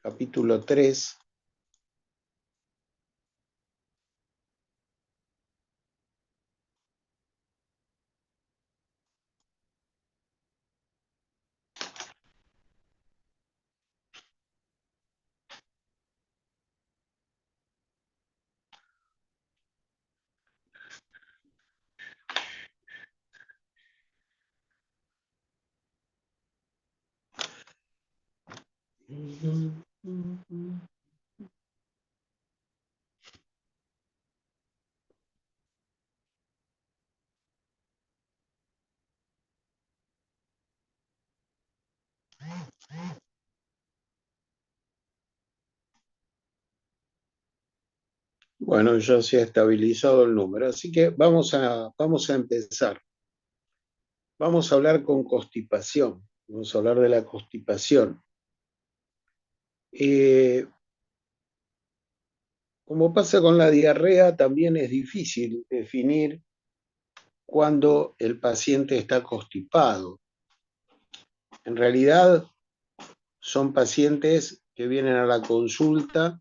Capítulo 3. Bueno, ya se ha estabilizado el número, así que vamos a empezar. Vamos a hablar con constipación. Vamos a hablar de la constipación. Como pasa con la diarrea, también es difícil definir cuándo el paciente está constipado. En realidad, son pacientes que vienen a la consulta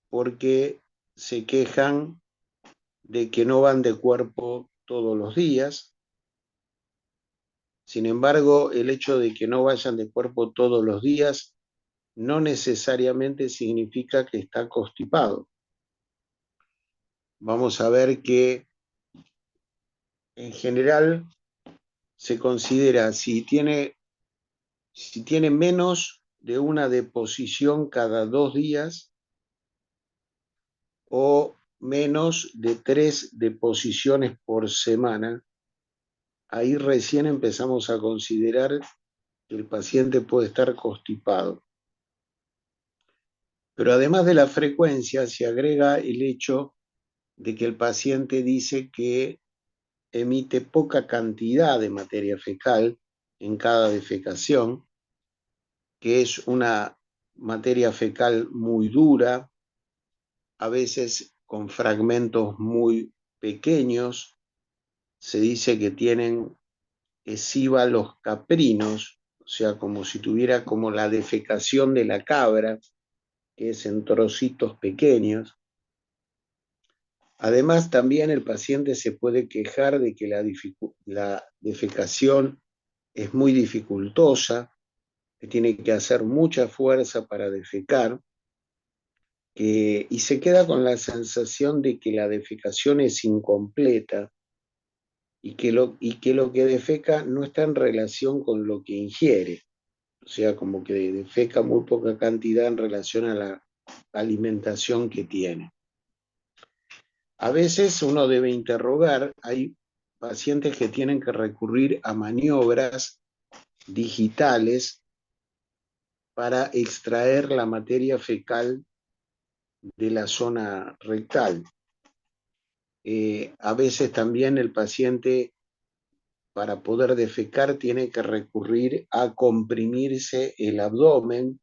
porque se quejan de que no van de cuerpo todos los días. Sin embargo, el hecho de que no vayan de cuerpo todos los días no necesariamente significa que está constipado. Vamos a ver que en general se considera si tiene menos de una deposición cada 2 días o menos de 3 deposiciones por semana, ahí recién empezamos a considerar que el paciente puede estar constipado. Pero además de la frecuencia, se agrega el hecho de que el paciente dice que emite poca cantidad de materia fecal en cada defecación, que es una materia fecal muy dura, a veces con fragmentos muy pequeños. Se dice que tienen esíbalos caprinos, o sea, como si tuviera como la defecación de la cabra, que es en trocitos pequeños. Además, también el paciente se puede quejar de que la defecación es muy dificultosa, que tiene que hacer mucha fuerza para defecar, y se queda con la sensación de que la defecación es incompleta y que lo que defeca no está en relación con lo que ingiere. O sea, como que defeca muy poca cantidad en relación a la alimentación que tiene. A veces uno debe interrogar, hay pacientes que tienen que recurrir a maniobras digitales para extraer la materia fecal de la zona rectal. A veces también el paciente, para poder defecar, tiene que recurrir a comprimirse el abdomen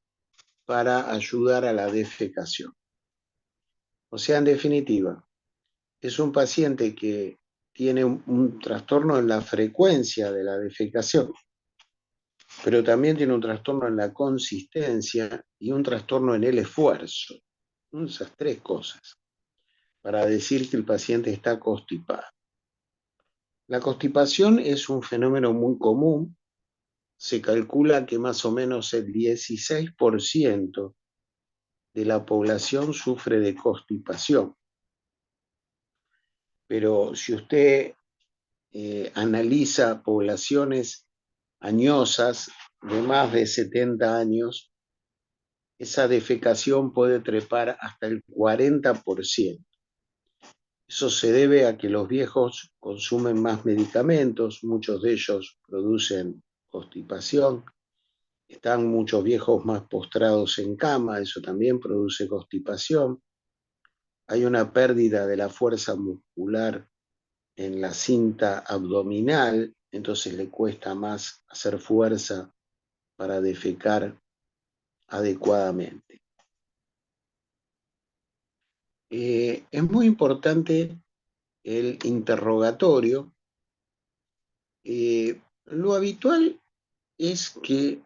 para ayudar a la defecación. O sea, en definitiva, es un paciente que tiene un trastorno en la frecuencia de la defecación, pero también tiene un trastorno en la consistencia y un trastorno en el esfuerzo. Esas 3 cosas para decir que el paciente está constipado. La constipación es un fenómeno muy común. Se calcula que más o menos el 16% de la población sufre de constipación. Pero si usted analiza poblaciones añosas de más de 70 años, esa defecación puede trepar hasta el 40%. Eso se debe a que los viejos consumen más medicamentos, muchos de ellos producen constipación, están muchos viejos más postrados en cama, eso también produce constipación. Hay una pérdida de la fuerza muscular en la cinta abdominal, entonces le cuesta más hacer fuerza para defecar adecuadamente. Es muy importante el interrogatorio. Lo habitual es que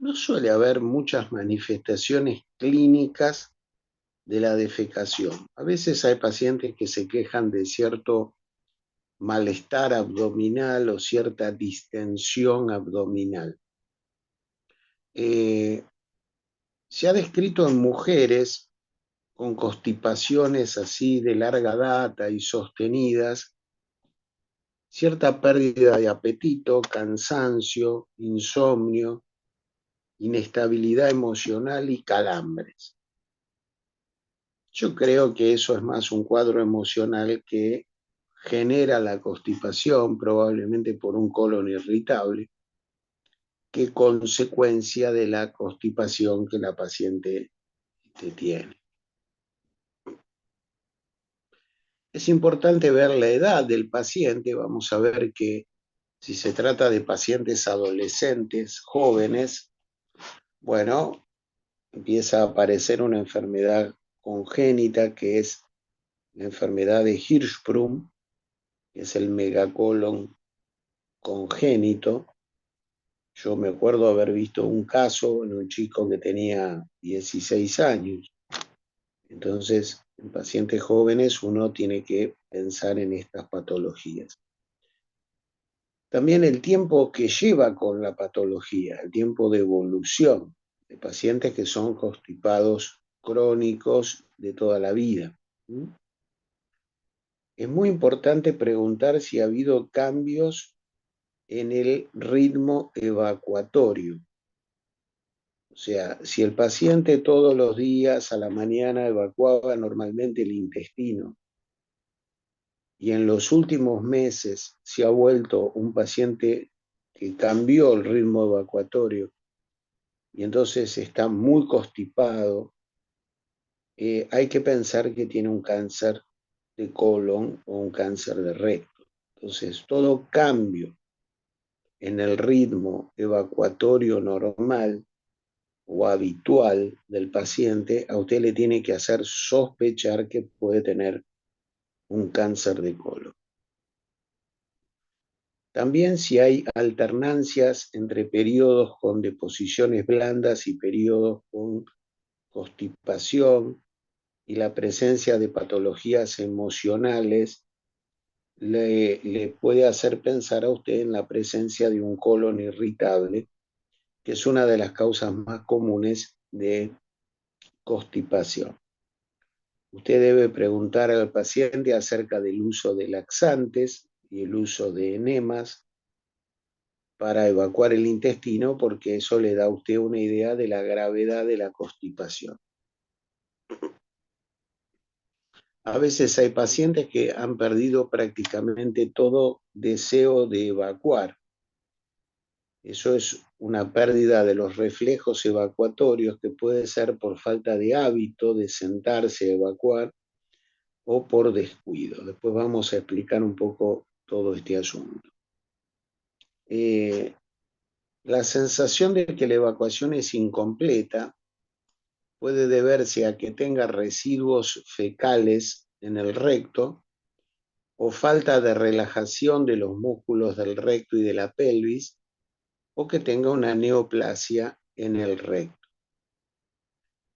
no suele haber muchas manifestaciones clínicas de la defecación. A veces hay pacientes que se quejan de cierto malestar abdominal o cierta distensión abdominal. Se ha descrito en mujeres con constipaciones así de larga data y sostenidas, cierta pérdida de apetito, cansancio, insomnio, inestabilidad emocional y calambres. Yo creo que eso es más un cuadro emocional que genera la constipación, probablemente por un colon irritable, que consecuencia de la constipación que la paciente tiene. Es importante ver la edad del paciente. Vamos a ver que si se trata de pacientes adolescentes, jóvenes, bueno, empieza a aparecer una enfermedad congénita que es la enfermedad de Hirschsprung, que es el megacolon congénito. Yo me acuerdo haber visto un caso en un chico que tenía 16 años. Entonces, en pacientes jóvenes uno tiene que pensar en estas patologías. También el tiempo que lleva con la patología, el tiempo de evolución de pacientes que son constipados crónicos de toda la vida. Es muy importante preguntar si ha habido cambios en el ritmo evacuatorio. O sea, si el paciente todos los días a la mañana evacuaba normalmente el intestino y en los últimos meses se ha vuelto un paciente que cambió el ritmo evacuatorio y entonces está muy constipado, hay que pensar que tiene un cáncer de colon o un cáncer de recto. Entonces, todo cambio en el ritmo evacuatorio normal o habitual del paciente, a usted le tiene que hacer sospechar que puede tener un cáncer de colon. También si hay alternancias entre periodos con deposiciones blandas y periodos con constipación y la presencia de patologías emocionales, le puede hacer pensar a usted en la presencia de un colon irritable, que es una de las causas más comunes de constipación. Usted debe preguntar al paciente acerca del uso de laxantes y el uso de enemas para evacuar el intestino, porque eso le da a usted una idea de la gravedad de la constipación. A veces hay pacientes que han perdido prácticamente todo deseo de evacuar. Eso es una pérdida de los reflejos evacuatorios que puede ser por falta de hábito de sentarse a evacuar o por descuido. Después vamos a explicar un poco todo este asunto. La sensación de que la evacuación es incompleta puede deberse a que tenga residuos fecales en el recto o falta de relajación de los músculos del recto y de la pelvis, o que tenga una neoplasia en el recto.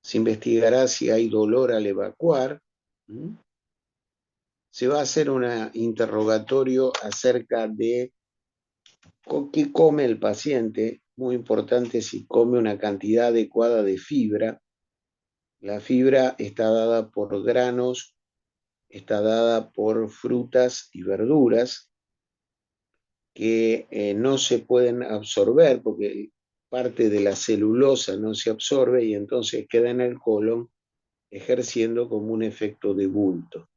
Se investigará si hay dolor al evacuar. Se va a hacer un interrogatorio acerca de qué come el paciente. Muy importante si come una cantidad adecuada de fibra. La fibra está dada por granos, está dada por frutas y verduras que no se pueden absorber porque parte de la celulosa no se absorbe y entonces queda en el colon ejerciendo como un efecto de bulto.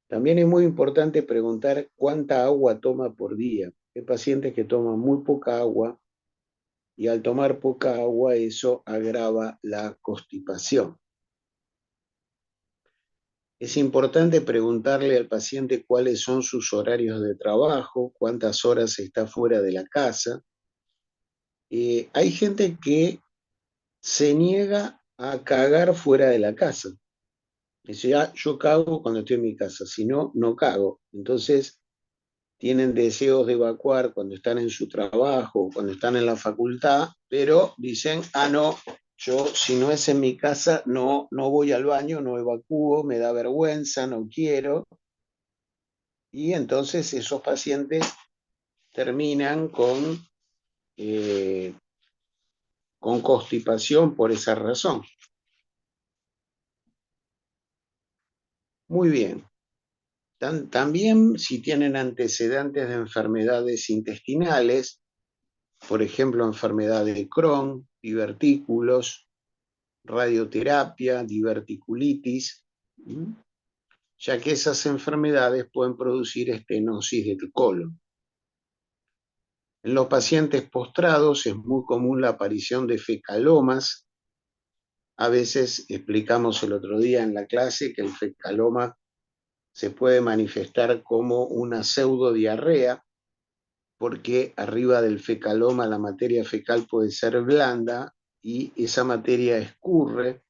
También es muy importante preguntar cuánta agua toma por día. Hay pacientes que toman muy poca agua y al tomar poca agua eso agrava la constipación. Es importante preguntarle al paciente cuáles son sus horarios de trabajo, cuántas horas está fuera de la casa. Hay gente que se niega a cagar fuera de la casa. Dice, yo cago cuando estoy en mi casa, si no, no cago. Entonces, tienen deseos de evacuar cuando están en su trabajo, cuando están en la facultad, pero dicen, ah, no, yo si no es en mi casa, no voy al baño, no evacúo, me da vergüenza, no quiero. Y entonces esos pacientes terminan con constipación por esa razón. Muy bien. También si tienen antecedentes de enfermedades intestinales, por ejemplo, enfermedad de Crohn, divertículos, radioterapia, diverticulitis, ya que esas enfermedades pueden producir estenosis del colon. En los pacientes postrados es muy común la aparición de fecalomas. A veces explicamos el otro día en la clase que el fecaloma se puede manifestar como una pseudodiarrea, porque arriba del fecaloma la materia fecal puede ser blanda y esa materia escurre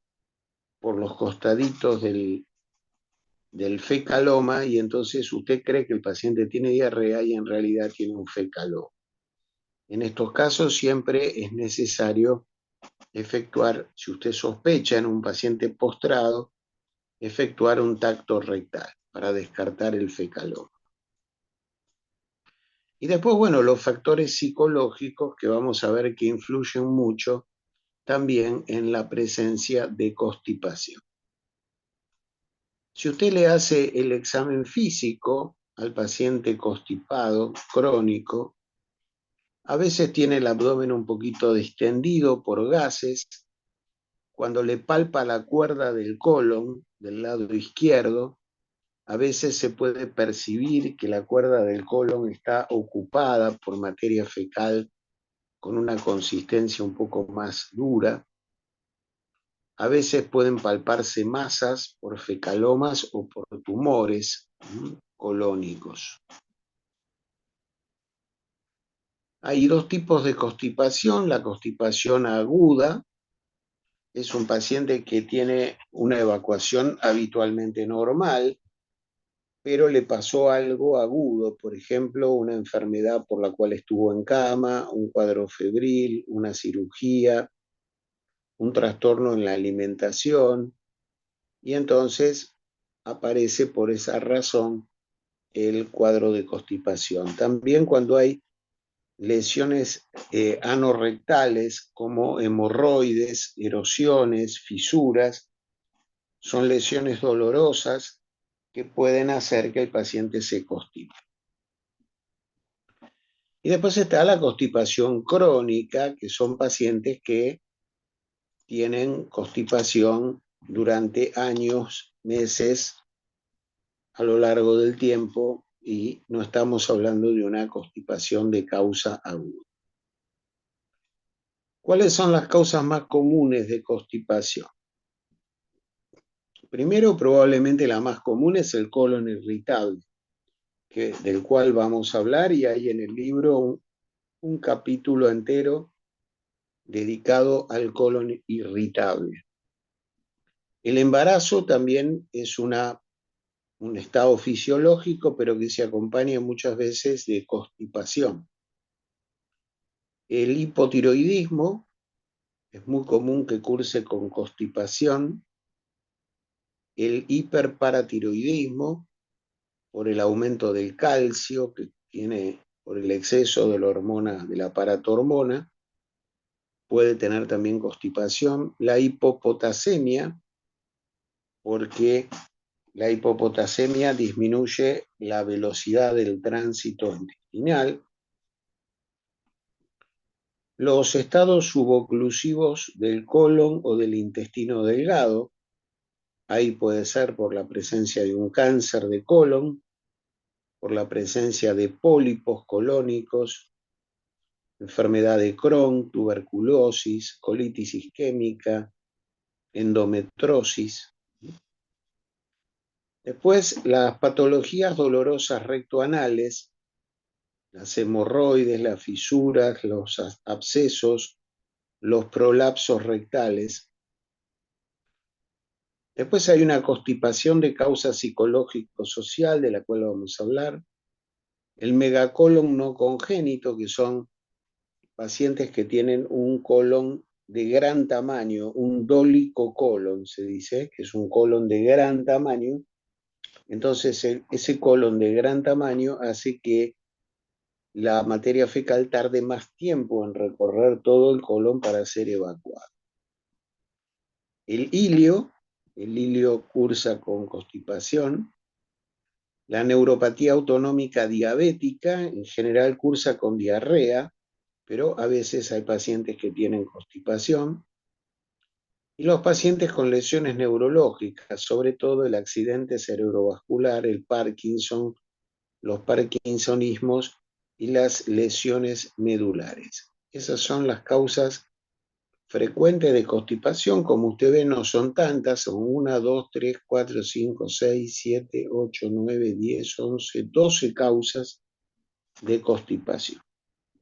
por los costaditos del fecaloma y entonces usted cree que el paciente tiene diarrea y en realidad tiene un fecaloma. En estos casos siempre es necesario efectuar, si usted sospecha en un paciente postrado, efectuar un tacto rectal para descartar el fecaloma. Y después, bueno, los factores psicológicos que vamos a ver que influyen mucho también en la presencia de constipación. Si usted le hace el examen físico al paciente constipado crónico, a veces tiene el abdomen un poquito distendido por gases. Cuando le palpa la cuerda del colon del lado izquierdo, a veces se puede percibir que la cuerda del colon está ocupada por materia fecal con una consistencia un poco más dura. A veces pueden palparse masas por fecalomas o por tumores colónicos. Hay dos tipos de constipación. La constipación aguda es un paciente que tiene una evacuación habitualmente normal, pero le pasó algo agudo, por ejemplo, una enfermedad por la cual estuvo en cama, un cuadro febril, una cirugía, un trastorno en la alimentación, y entonces aparece por esa razón el cuadro de constipación. También cuando hay lesiones anorrectales como hemorroides, erosiones, fisuras, son lesiones dolorosas que pueden hacer que el paciente se constipe. Y después está la constipación crónica, que son pacientes que tienen constipación durante años, meses, a lo largo del tiempo, y no estamos hablando de una constipación de causa aguda. ¿Cuáles son las causas más comunes de constipación? Primero, probablemente la más común es el colon irritable, del cual vamos a hablar, y hay en el libro un capítulo entero dedicado al colon irritable. El embarazo también es un estado fisiológico, pero que se acompaña muchas veces de constipación. El hipotiroidismo es muy común que curse con constipación. El hiperparatiroidismo, por el aumento del calcio que tiene por el exceso de la hormona, de la paratormona, puede tener también constipación. La hipopotasemia, porque la hipopotasemia disminuye la velocidad del tránsito intestinal. Los estados suboclusivos del colon o del intestino delgado, ahí puede ser por la presencia de un cáncer de colon, por la presencia de pólipos colónicos, enfermedad de Crohn, tuberculosis, colitis isquémica, endometrosis. Después, las patologías dolorosas rectoanales, las hemorroides, las fisuras, los abscesos, los prolapsos rectales. Después hay una constipación de causa psicológico-social, de la cual vamos a hablar. El megacolon no congénito, que son pacientes que tienen un colon de gran tamaño, un dolicocolon se dice, que es un colon de gran tamaño. Entonces ese colon de gran tamaño hace que la materia fecal tarde más tiempo en recorrer todo el colon para ser evacuado. El ilio cursa con constipación. La neuropatía autonómica diabética en general cursa con diarrea, pero a veces hay pacientes que tienen constipación. Y los pacientes con lesiones neurológicas, sobre todo el accidente cerebrovascular, el Parkinson, los parkinsonismos y las lesiones medulares. Esas son las causas frecuentes de constipación. Como usted ve, no son tantas, son 1, 2, 3, 4, 5, 6, 7, 8, 9, 10, 11, 12 causas de constipación.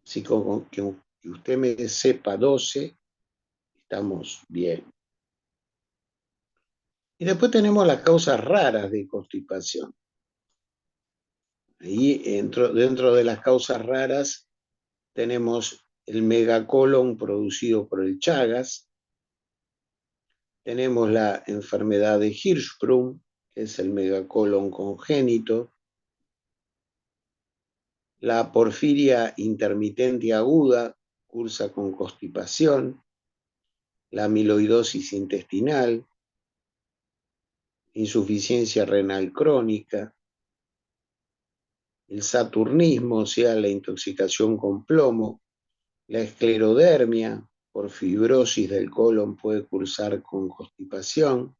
Así que usted me sepa 12, estamos bien. Y después tenemos las causas raras de constipación. Ahí dentro de las causas raras tenemos el megacolon producido por el Chagas, tenemos la enfermedad de Hirschsprung, que es el megacolon congénito, la porfiria intermitente aguda, cursa con constipación, la amiloidosis intestinal, insuficiencia renal crónica, el saturnismo, o sea, la intoxicación con plomo, la esclerodermia por fibrosis del colon puede cursar con constipación,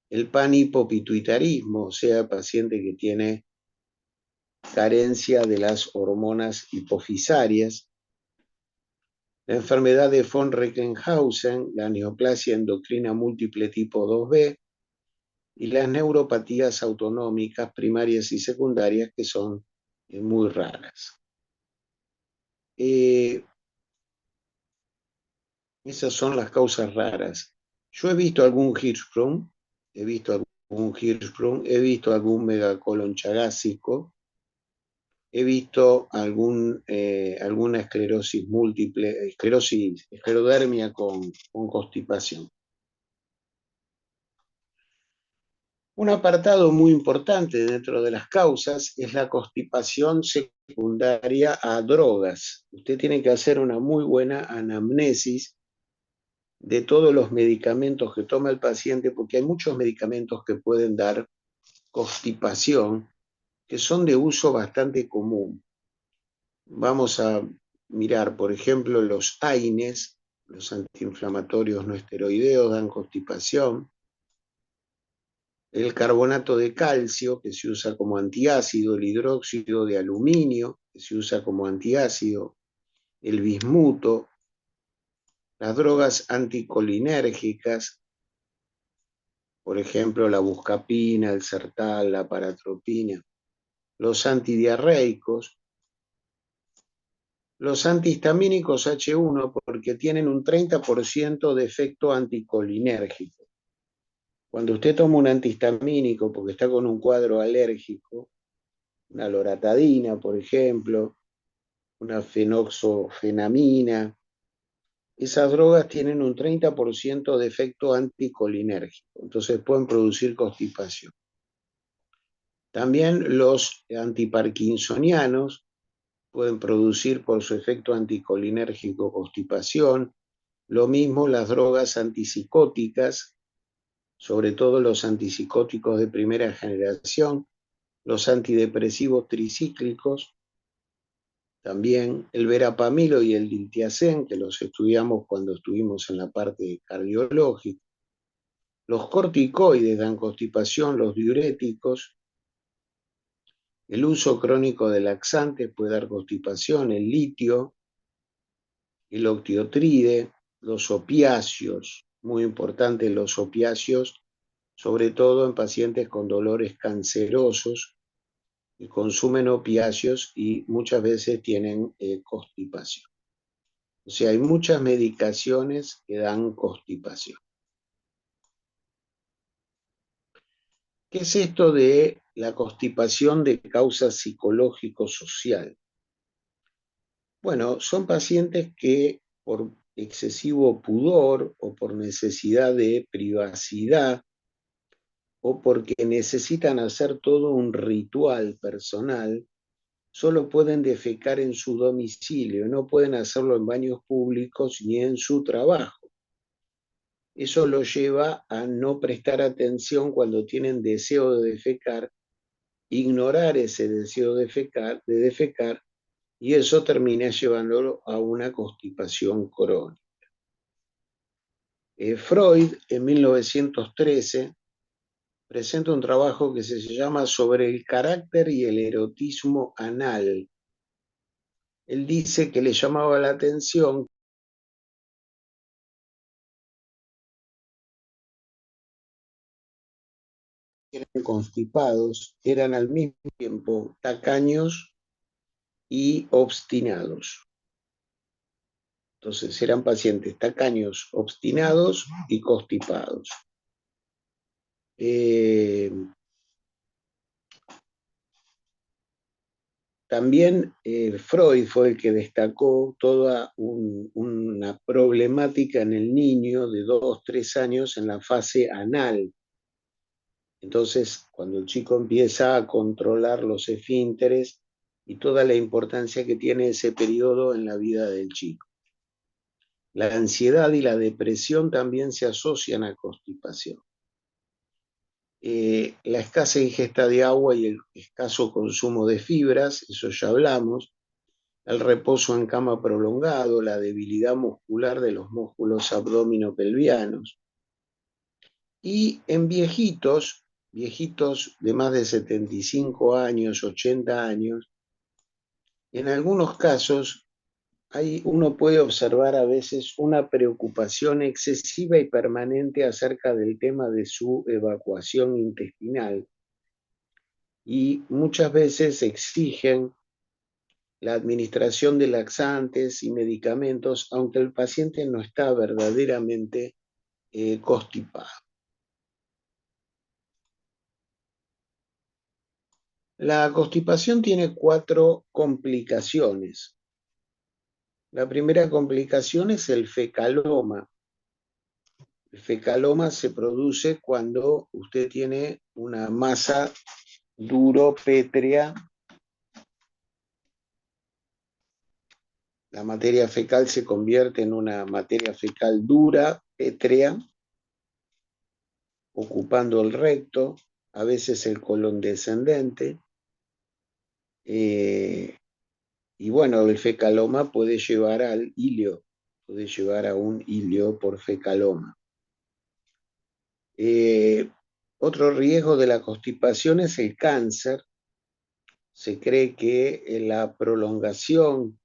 el panhipopituitarismo, o sea, paciente que tiene carencia de las hormonas hipofisarias, la enfermedad de von Recklinghausen, la neoplasia endocrina múltiple tipo 2B, y las neuropatías autonómicas primarias y secundarias que son muy raras. Esas son las causas raras. Yo he visto algún Hirschsprung, he visto algún megacolon chagásico, he visto alguna esclerosis múltiple, esclerodermia con constipación. Un apartado muy importante dentro de las causas es la constipación secundaria a drogas. Usted tiene que hacer una muy buena anamnesis de todos los medicamentos que toma el paciente, porque hay muchos medicamentos que pueden dar constipación, que son de uso bastante común. Vamos a mirar, por ejemplo, los AINES, los antiinflamatorios no esteroideos dan constipación, el carbonato de calcio, que se usa como antiácido, el hidróxido de aluminio, que se usa como antiácido, el bismuto, las drogas anticolinérgicas, por ejemplo, la buscapina, el sertal, la paratropina, los antidiarreicos, los antihistamínicos H1 porque tienen un 30% de efecto anticolinérgico. Cuando usted toma un antihistamínico porque está con un cuadro alérgico, una loratadina, por ejemplo, una fenoxofenamina, esas drogas tienen un 30% de efecto anticolinérgico, entonces pueden producir constipación. También los antiparkinsonianos pueden producir por su efecto anticolinérgico constipación. Lo mismo las drogas antipsicóticas, sobre todo los antipsicóticos de primera generación, los antidepresivos tricíclicos, también el verapamilo y el diltiazem, que los estudiamos cuando estuvimos en la parte cardiológica. Los corticoides dan constipación, los diuréticos. El uso crónico de laxantes puede dar constipación, el litio, el octiotride, los opiáceos, muy importante los opiáceos, sobre todo en pacientes con dolores cancerosos, que consumen opiáceos y muchas veces tienen constipación. O sea, hay muchas medicaciones que dan constipación. ¿Qué es esto de la constipación de causa psicológico-social? Bueno, son pacientes que por excesivo pudor o por necesidad de privacidad o porque necesitan hacer todo un ritual personal, solo pueden defecar en su domicilio, no pueden hacerlo en baños públicos ni en su trabajo. Eso lo lleva a no prestar atención cuando tienen deseo de defecar, ignorar ese deseo de defecar, y eso termina llevándolo a una constipación crónica. Freud, en 1913, presenta un trabajo que se llama Sobre el carácter y el erotismo anal. Él dice que le llamaba la atención que eran constipados, eran al mismo tiempo tacaños y obstinados. Entonces eran pacientes tacaños, obstinados y constipados. También Freud fue el que destacó toda una problemática en el niño de 2, 3 años en la fase anal. Entonces, cuando el chico empieza a controlar los esfínteres y toda la importancia que tiene ese periodo en la vida del chico. La ansiedad y la depresión también se asocian a constipación. La escasa ingesta de agua y el escaso consumo de fibras, eso ya hablamos, el reposo en cama prolongado, la debilidad muscular de los músculos abdominopelvianos. Y en viejitos de más de 75 años, 80 años, en algunos casos uno puede observar a veces una preocupación excesiva y permanente acerca del tema de su evacuación intestinal. Y muchas veces exigen la administración de laxantes y medicamentos, aunque el paciente no está verdaderamente constipado. La constipación tiene 4 complicaciones. La primera complicación es el fecaloma. El fecaloma se produce cuando usted tiene una masa duro pétrea. La materia fecal se convierte en una materia fecal dura, pétrea, ocupando el recto, a veces el colon descendente. Y bueno, el fecaloma puede llevar al ilio, puede llevar a un ilio por fecaloma. Otro riesgo de la constipación es el cáncer. Se cree que la prolongación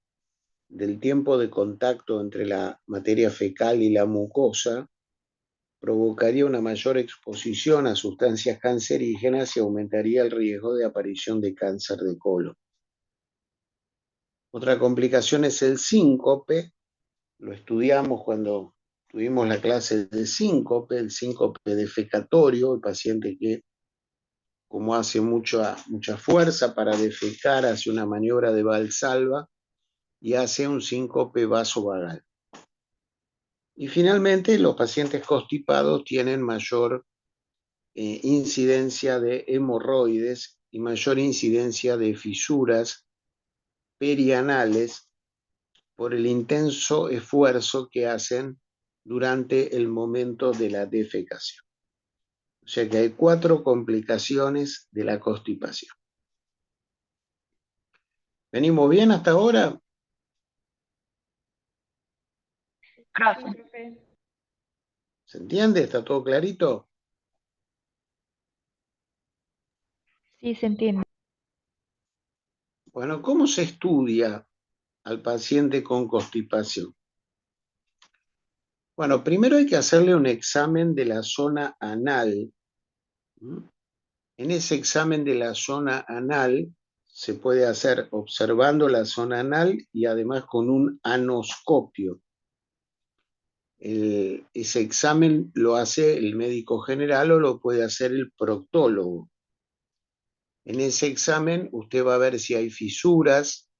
del tiempo de contacto entre la materia fecal y la mucosa provocaría una mayor exposición a sustancias cancerígenas y aumentaría el riesgo de aparición de cáncer de colon. Otra complicación es el síncope. Lo estudiamos cuando tuvimos la clase de síncope, el síncope defecatorio, el paciente que, como hace mucha fuerza para defecar, hace una maniobra de Valsalva y hace un síncope vasovagal. Y finalmente, los pacientes constipados tienen mayor incidencia de hemorroides y mayor incidencia de fisuras perianales por el intenso esfuerzo que hacen durante el momento de la defecación. O sea que hay 4 complicaciones de la constipación. ¿Venimos bien hasta ahora? Gracias. ¿Se entiende? ¿Está todo clarito? Sí, se entiende. Bueno, ¿cómo se estudia al paciente con constipación? Bueno, primero hay que hacerle un examen de la zona anal. En ese examen de la zona anal se puede hacer observando la zona anal y además con un anoscopio. ese examen lo hace el médico general o lo puede hacer el proctólogo. En ese examen usted va a ver si hay fisuras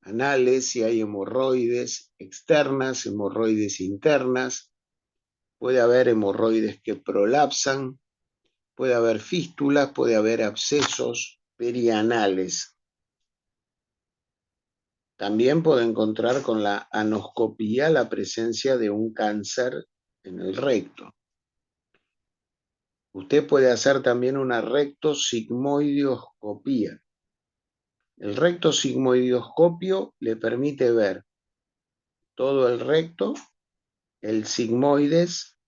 anales, si hay hemorroides externas, hemorroides internas, puede haber hemorroides que prolapsan, puede haber fístulas, puede haber abscesos perianales. También puede encontrar con la anoscopía la presencia de un cáncer en el recto. Usted puede hacer también una rectosigmoidioscopía. El rectosigmoidoscopio le permite ver todo el recto, el sigmoides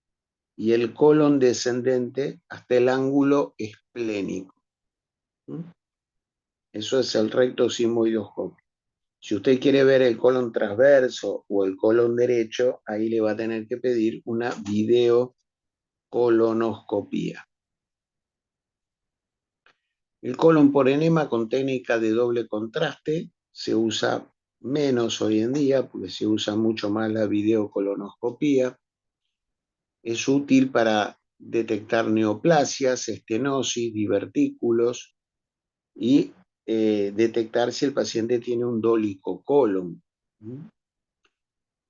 y el colon descendente hasta el ángulo esplénico. Eso es el rectosigmoidoscopio. Si usted quiere ver el colon transverso o el colon derecho, ahí le va a tener que pedir una videocolonoscopía. El colon por enema con técnica de doble contraste se usa menos hoy en día porque se usa mucho más la videocolonoscopía. Es útil para detectar neoplasias, estenosis, divertículos y detectar si el paciente tiene un dólico colon.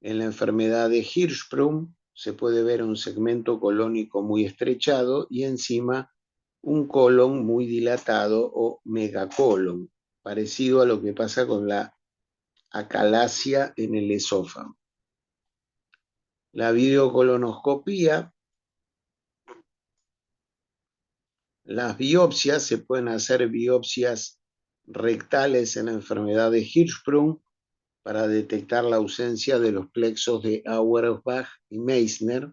En la enfermedad de Hirschsprung se puede ver un segmento colónico muy estrechado y encima un colon muy dilatado o megacolon, parecido a lo que pasa con la acalasia en el esófago. La videocolonoscopía, las biopsias, se pueden hacer biopsias rectales en la enfermedad de Hirschsprung para detectar la ausencia de los plexos de Auerbach y Meissner.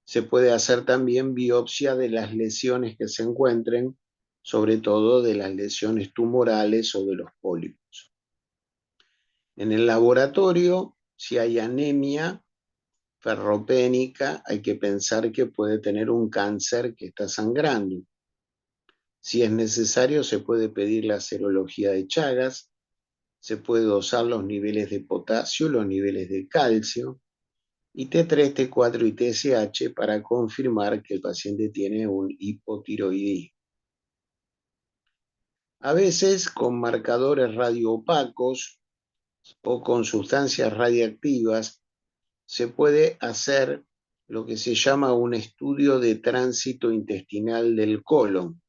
Se puede hacer también biopsia de las lesiones que se encuentren, sobre todo de las lesiones tumorales o de los pólipos. En el laboratorio, si hay anemia ferropénica, hay que pensar que puede tener un cáncer que está sangrando. Si es necesario, se puede pedir la serología de Chagas, se puede dosar los niveles de potasio, los niveles de calcio, y T3, T4 y TSH para confirmar que el paciente tiene un hipotiroidismo. A veces con marcadores radioopacos o con sustancias radiactivas se puede hacer lo que se llama un estudio de tránsito intestinal del colon.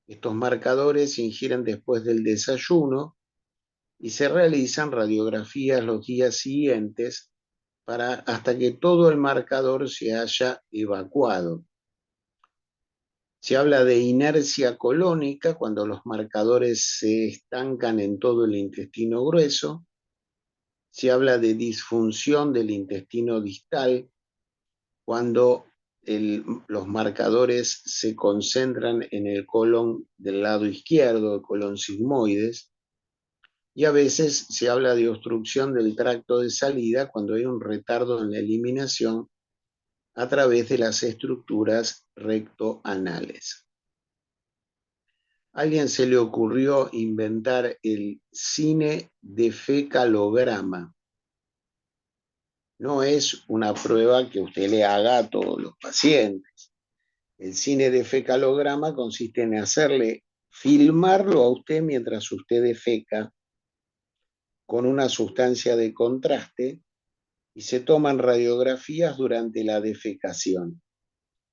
Estos marcadores se ingieren después del desayuno y se realizan radiografías los días siguientes hasta que todo el marcador se haya evacuado. Se habla de inercia colónica cuando los marcadores se estancan en todo el intestino grueso. Se habla de disfunción del intestino distal cuando los marcadores se concentran en el colon del lado izquierdo, el colon sigmoides. Y a veces se habla de obstrucción del tracto de salida cuando hay un retardo en la eliminación a través de las estructuras rectoanales. A alguien se le ocurrió inventar el cinedefecalograma. No es una prueba que usted le haga a todos los pacientes. El cinedefecalograma consiste en hacerle filmarlo a usted mientras usted defeca con una sustancia de contraste y se toman radiografías durante la defecación.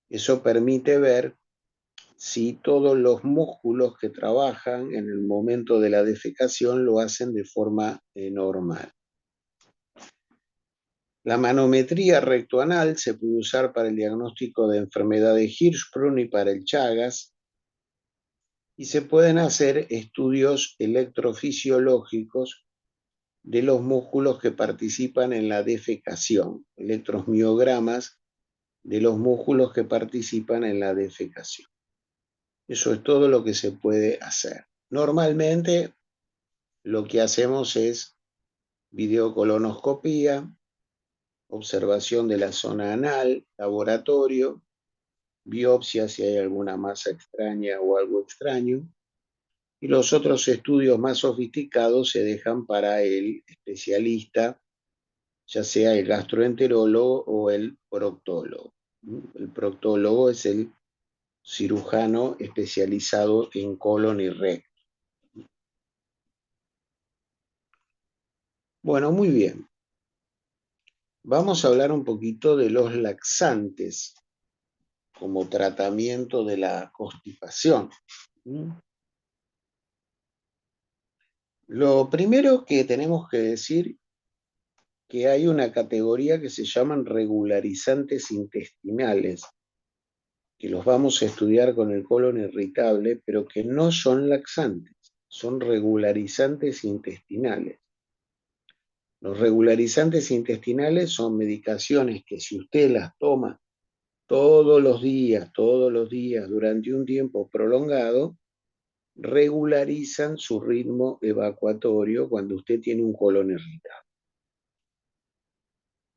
Eso permite ver si todos los músculos que trabajan en el momento de la defecación lo hacen de forma normal. La manometría rectoanal se puede usar para el diagnóstico de enfermedad de Hirschsprung y para el Chagas, y se pueden hacer estudios electrofisiológicos de los músculos que participan en la defecación, electromiogramas de los músculos que participan en la defecación. Eso es todo lo que se puede hacer. Normalmente lo que hacemos es videocolonoscopía, observación de la zona anal, laboratorio, biopsia si hay alguna masa extraña o algo extraño, y los otros estudios más sofisticados se dejan para el especialista ya sea el gastroenterólogo o el proctólogo. El proctólogo es el cirujano especializado en colon y recto. Bueno, muy bien. Vamos a hablar un poquito de los laxantes como tratamiento de la constipación. Lo primero que tenemos que decir que hay una categoría que se llaman regularizantes intestinales, que los vamos a estudiar con el colon irritable, pero que no son laxantes, son regularizantes intestinales. Los regularizantes intestinales son medicaciones que si usted las toma todos los días, durante un tiempo prolongado, regularizan su ritmo evacuatorio cuando usted tiene un colon irritable.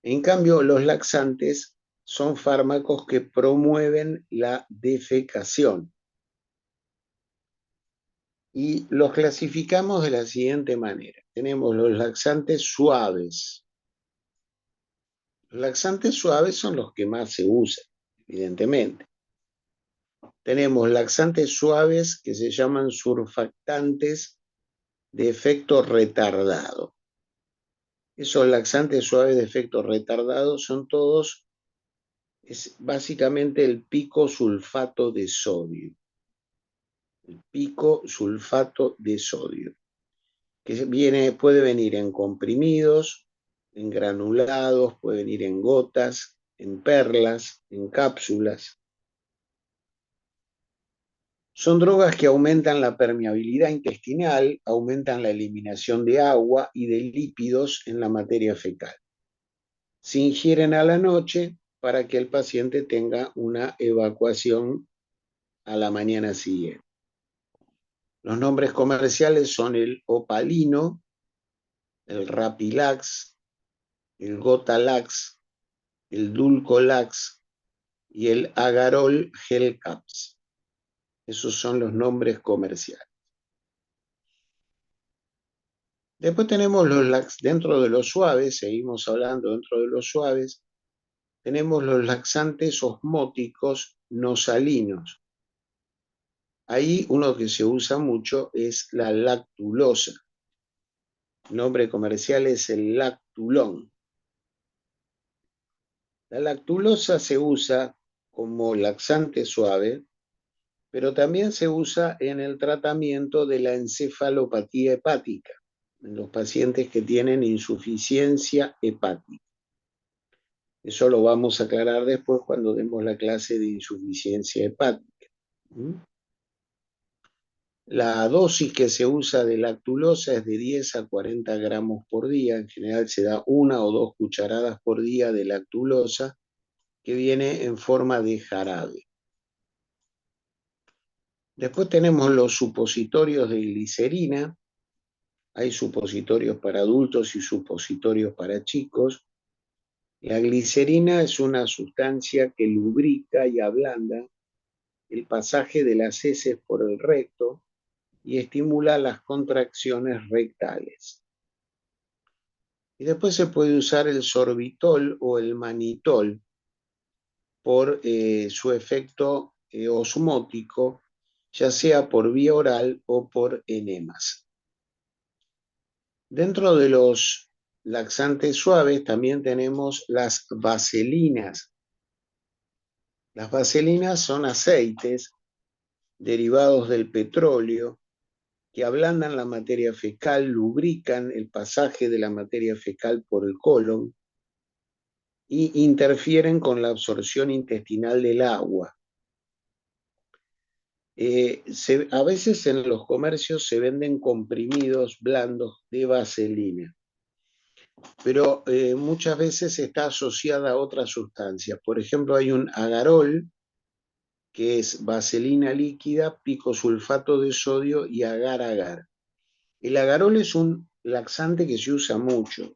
En cambio, los laxantes son fármacos que promueven la defecación y los clasificamos de la siguiente manera. Tenemos los laxantes suaves. Los laxantes suaves son los que más se usan, evidentemente. Tenemos laxantes suaves que se llaman surfactantes de efecto retardado. Esos laxantes suaves de efecto retardado son todos, es básicamente el picosulfato de sodio. El picosulfato de sodio, que puede venir en comprimidos, en granulados, puede venir en gotas, en perlas, en cápsulas. Son drogas que aumentan la permeabilidad intestinal, aumentan la eliminación de agua y de lípidos en la materia fecal. Se ingieren a la noche para que el paciente tenga una evacuación a la mañana siguiente. Los nombres comerciales son el Opalino, el Rapilax, el Gotalax, el Dulcolax y el Agarol Gel Caps. Esos son los nombres comerciales. Después tenemos dentro de los suaves, seguimos hablando dentro de los suaves, tenemos los laxantes osmóticos no salinos. Ahí uno que se usa mucho es la lactulosa. El nombre comercial es el lactulón. La lactulosa se usa como laxante suave, pero también se usa en el tratamiento de la encefalopatía hepática, en los pacientes que tienen insuficiencia hepática. Eso lo vamos a aclarar después cuando demos la clase de insuficiencia hepática. La dosis que se usa de lactulosa es de 10 a 40 gramos por día. En general se da 1 o 2 cucharadas por día de lactulosa, que viene en forma de jarabe. Después tenemos los supositorios de glicerina. Hay supositorios para adultos y supositorios para chicos. La glicerina es una sustancia que lubrica y ablanda el pasaje de las heces por el recto y estimula las contracciones rectales. Y después se puede usar el sorbitol o el manitol por su efecto osmótico, ya sea por vía oral o por enemas. Dentro de los laxantes suaves también tenemos las vaselinas. Las vaselinas son aceites derivados del petróleo que ablandan la materia fecal, lubrican el pasaje de la materia fecal por el colon y interfieren con la absorción intestinal del agua. A veces en los comercios se venden comprimidos blandos de vaselina, pero muchas veces está asociada a otras sustancias. Por ejemplo, hay un agarol, que es vaselina líquida, picosulfato de sodio y agar-agar. El agarol es un laxante que se usa mucho.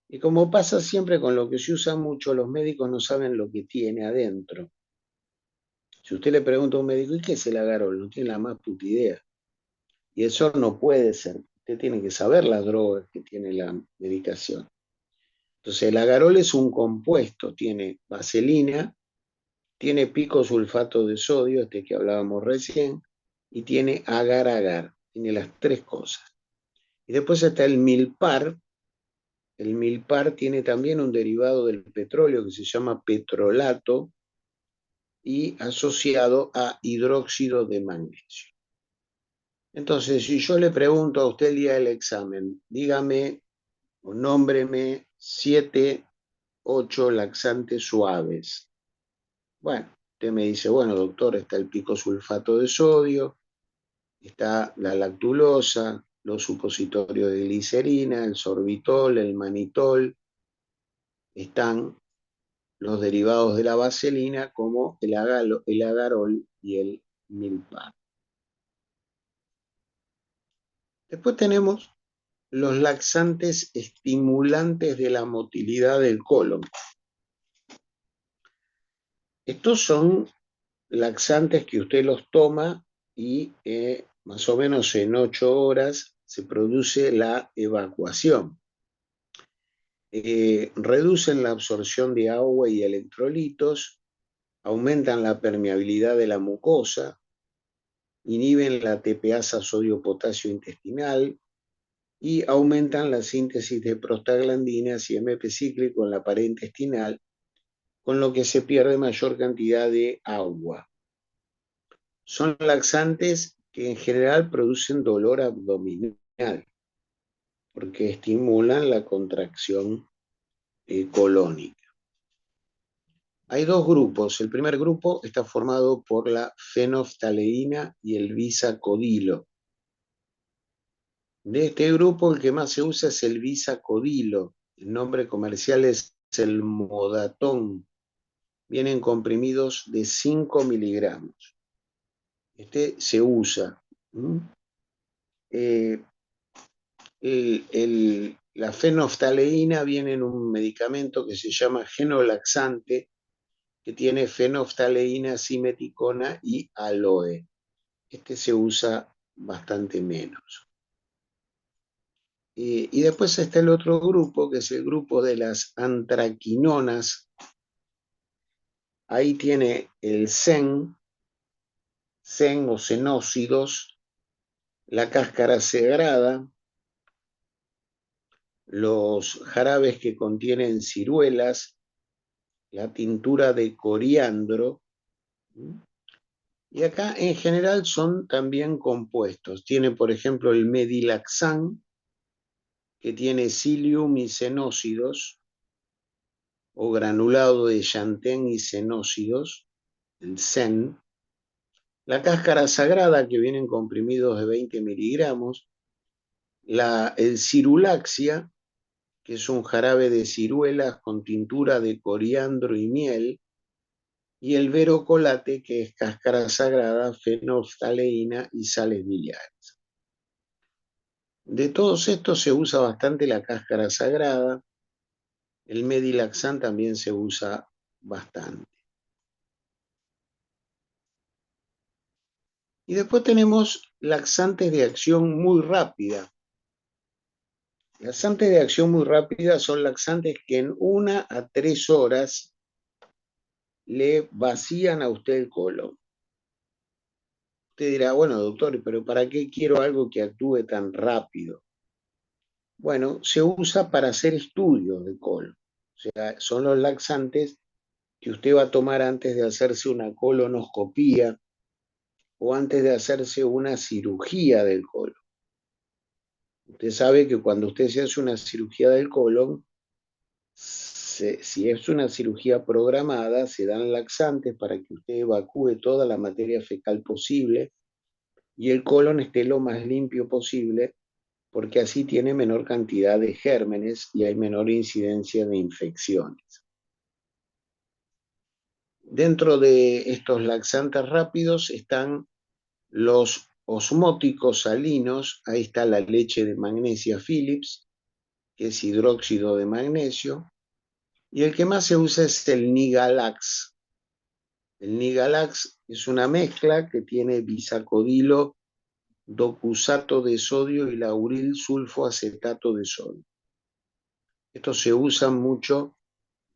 Y como pasa siempre con lo que se usa mucho, los médicos no saben lo que tiene adentro. Si usted le pregunta a un médico, ¿y qué es el agarol? No tiene la más puta idea. Y eso no puede ser. Usted tiene que saber las drogas que tiene la medicación. Entonces el agarol es un compuesto, tiene vaselina, tiene picosulfato de sodio, este que hablábamos recién, y tiene agar-agar, tiene las tres cosas. Y después está el milpar. El milpar tiene también un derivado del petróleo que se llama petrolato y asociado a hidróxido de magnesio. Entonces, si yo le pregunto a usted el día del examen, dígame o nómbreme 7, 8 laxantes suaves. Bueno, usted me dice, bueno, doctor, está el picosulfato de sodio, está la lactulosa, los supositorios de glicerina, el sorbitol, el manitol, están los derivados de la vaselina como el agarol y el milpar. Después tenemos los laxantes estimulantes de la motilidad del colon. Estos son laxantes que usted los toma y más o menos en 8 horas se produce la evacuación. Reducen la absorción de agua y electrolitos, aumentan la permeabilidad de la mucosa, inhiben la TPasa sodio-potasio intestinal y aumentan la síntesis de prostaglandinas y MP cíclico en la pared intestinal, con lo que se pierde mayor cantidad de agua. Son laxantes que en general producen dolor abdominal porque estimulan la contracción colónica. Hay dos grupos. El primer grupo está formado por la fenoftaleína y el bisacodilo. De este grupo, el que más se usa es el bisacodilo. El nombre comercial es el modatón. Vienen comprimidos de 5 miligramos. Este se usa. La fenoftaleína viene en un medicamento que se llama genolaxante, que tiene fenoftaleína, simeticona y aloe. Este se usa bastante menos. Y después está el otro grupo, que es el grupo de las antraquinonas. Ahí tiene el zen o cenócidos, la cáscara sagrada, los jarabes que contienen ciruelas, la tintura de coriandro. Y acá en general son también compuestos. Tiene, por ejemplo, el medilaxán, que tiene psyllium y cenócidos, o granulado de xantén y cenócidos, el CEN. La cáscara sagrada, que vienen comprimidos de 20 miligramos. El cirulaxia, que es un jarabe de ciruelas con tintura de coriandro y miel. Y el verocolate, que es cáscara sagrada, fenoftaleína y sales biliares. De todos estos se usa bastante la cáscara sagrada. El medilaxán también se usa bastante. Y después tenemos laxantes de acción muy rápida. Laxantes de acción muy rápida son laxantes que en 1 a 3 horas le vacían a usted el colon. Usted dirá, bueno, doctor, pero ¿para qué quiero algo que actúe tan rápido? Bueno, se usa para hacer estudios de colon. O sea, son los laxantes que usted va a tomar antes de hacerse una colonoscopía o antes de hacerse una cirugía del colon. Usted sabe que cuando usted se hace una cirugía del colon, si es una cirugía programada, se dan laxantes para que usted evacúe toda la materia fecal posible y el colon esté lo más limpio posible, porque así tiene menor cantidad de gérmenes y hay menor incidencia de infecciones. Dentro de estos laxantes rápidos están los osmóticos salinos. Ahí está la leche de magnesia Philips, que es hidróxido de magnesio. Y el que más se usa es el Nigalax. El Nigalax es una mezcla que tiene bisacodilo, docusato de sodio y lauril sulfoacetato de sodio. Esto se usa mucho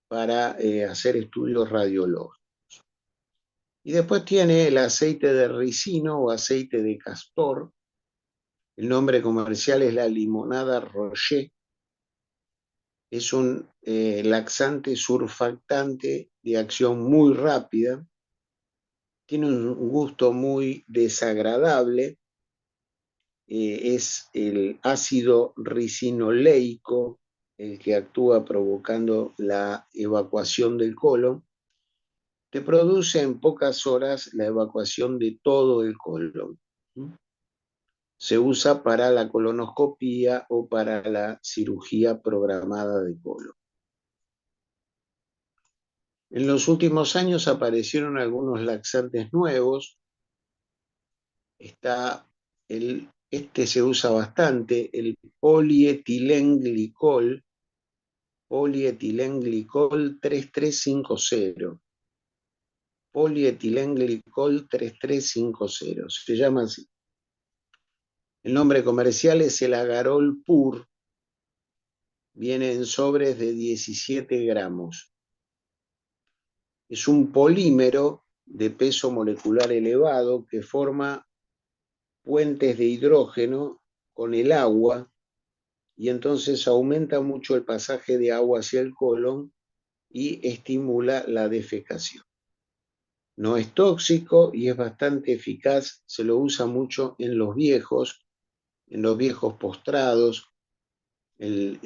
para hacer estudios radiológicos. Y después tiene el aceite de ricino o aceite de castor. El nombre comercial es la limonada Rocher. Es un laxante surfactante de acción muy rápida. Tiene un gusto muy desagradable. Es el ácido ricinoleico el que actúa provocando la evacuación del colon. Te produce en pocas horas la evacuación de todo el colon. Se usa para la colonoscopía o para la cirugía programada de colon. En los últimos años aparecieron algunos laxantes nuevos. Este se usa bastante, el polietilenglicol 3350. Polietilenglicol 3350, se llama así. El nombre comercial es el Agarol Pur. Viene en sobres de 17 gramos. Es un polímero de peso molecular elevado que forma puentes de hidrógeno con el agua y entonces aumenta mucho el pasaje de agua hacia el colon y estimula la defecación. No es tóxico y es bastante eficaz. Se lo usa mucho en los viejos postrados. El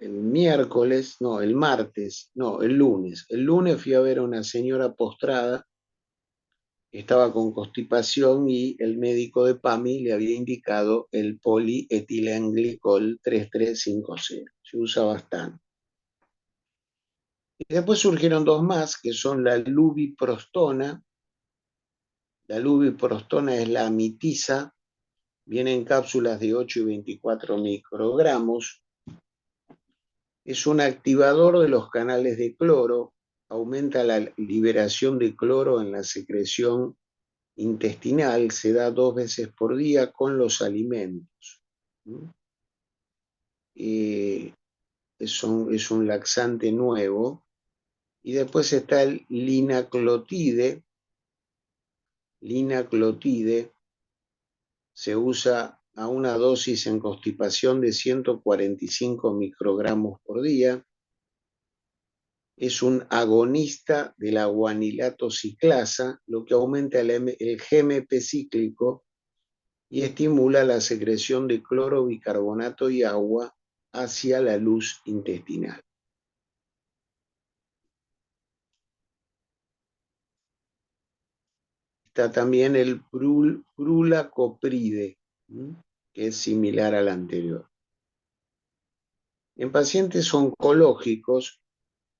miércoles, no, el martes, no, el lunes. El lunes fui a ver a una señora postrada, estaba con constipación y el médico de PAMI le había indicado el polietilenglicol 3350. Se usa bastante. Y después surgieron dos más, que son la lubiprostona. La lubiprostona es la amitiza, viene en cápsulas de 8 y 24 microgramos. Es un activador de los canales de cloro, aumenta la liberación de cloro en la secreción intestinal, se da 2 veces por día con los alimentos. Es un laxante nuevo. Y después está el linaclotide. Linaclotide se usa a una dosis en constipación de 145 microgramos por día. Es un agonista de la guanilato ciclasa, lo que aumenta el GMP cíclico y estimula la secreción de cloro, bicarbonato y agua hacia la luz intestinal. Está también el prulacopride, que es similar al anterior. En pacientes oncológicos,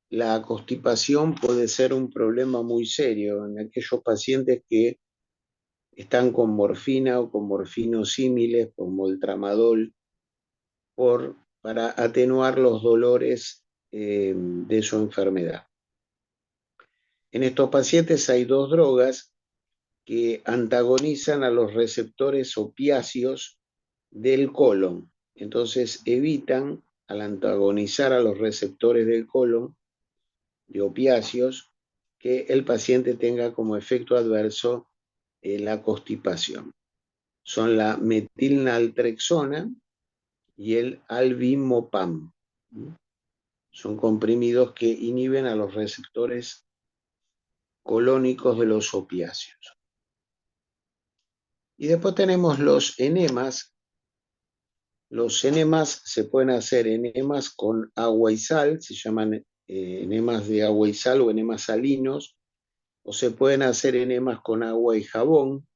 la constipación puede ser un problema muy serio en aquellos pacientes que están con morfina o con morfinosímiles, como el tramadol, para atenuar los dolores de su enfermedad. En estos pacientes hay dos drogas que antagonizan a los receptores opiáceos del colon. Entonces evitan, al antagonizar a los receptores del colon de opiáceos, que el paciente tenga como efecto adverso la constipación. Son la metilnaltrexona y el alvimopam. Son comprimidos que inhiben a los receptores colónicos de los opiáceos. Y después tenemos los enemas. Los enemas se pueden hacer enemas con agua y sal, se llaman enemas de agua y sal o enemas salinos, o se pueden hacer enemas con agua y jabón,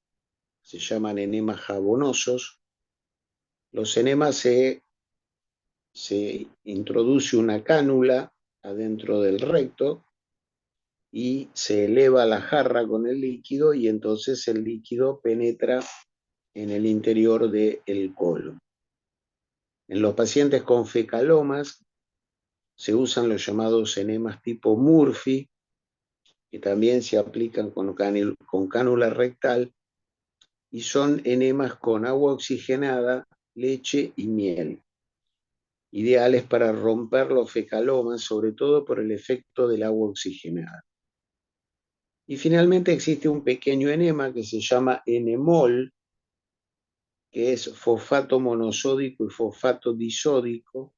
se llaman enemas jabonosos. Los enemas se introduce una cánula adentro del recto y se eleva la jarra con el líquido y entonces el líquido penetra en el interior del colon. En los pacientes con fecalomas se usan los llamados enemas tipo Murphy, que también se aplican con cánula rectal y son enemas con agua oxigenada, leche y miel. ideales para romper los fecalomas, sobre todo por el efecto del agua oxigenada. Y finalmente existe un pequeño enema que se llama enemol, que es fosfato monosódico y fosfato disódico,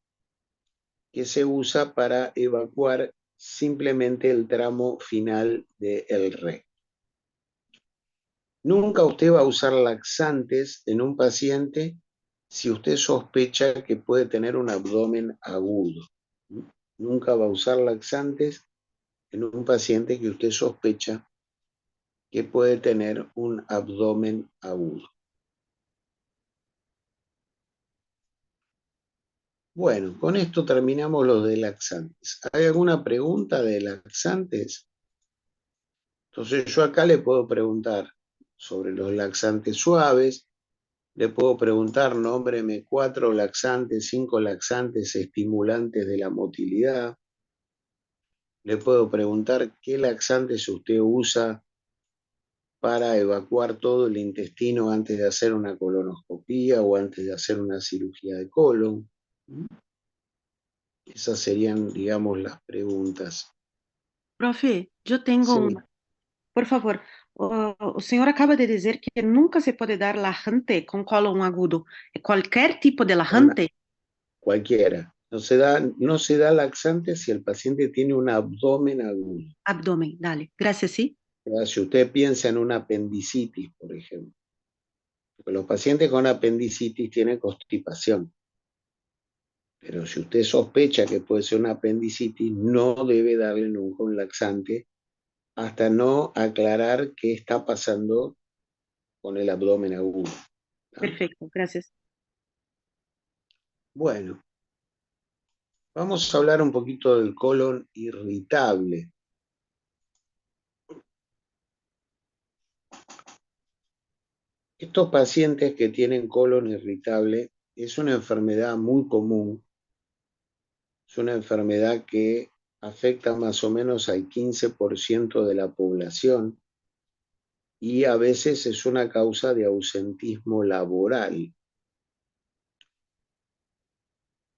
que se usa para evacuar simplemente el tramo final del recto. Nunca usted va a usar laxantes en un paciente si usted sospecha que puede tener un abdomen agudo. Nunca va a usar laxantes en un paciente que usted sospecha que puede tener un abdomen agudo. Bueno, con esto terminamos los de laxantes. ¿Hay alguna pregunta de laxantes? Entonces yo acá le puedo preguntar sobre los laxantes suaves, le puedo preguntar, nómbreme 4 laxantes, 5 laxantes estimulantes de la motilidad. Le puedo preguntar qué laxantes usted usa para evacuar todo el intestino antes de hacer una colonoscopía o antes de hacer una cirugía de colon. Esas serían, digamos, las preguntas. Profe, yo tengo Sí, una. Por favor, o senhor acaba de dizer que nunca se pode dar lajante com cólon agudo. Qualquer tipo de una, lajante, cualquiera. No se da laxante si el paciente tiene un abdomen agudo. abdômen. Dale. Gracias, sí. Si usted piensa en una apendicitis, por ejemplo, porque los pacientes con apendicitis tienen constipación, pero si usted sospecha que puede ser una apendicitis, no debe darle nunca un laxante hasta no aclarar qué está pasando con el abdomen agudo. ¿Tá? Perfeito, gracias. Bueno, vamos a hablar un poquito del colon irritable. Estos pacientes que tienen colon irritable es una enfermedad muy común, es una enfermedad que afecta más o menos al 15% de la población y a veces es una causa de ausentismo laboral.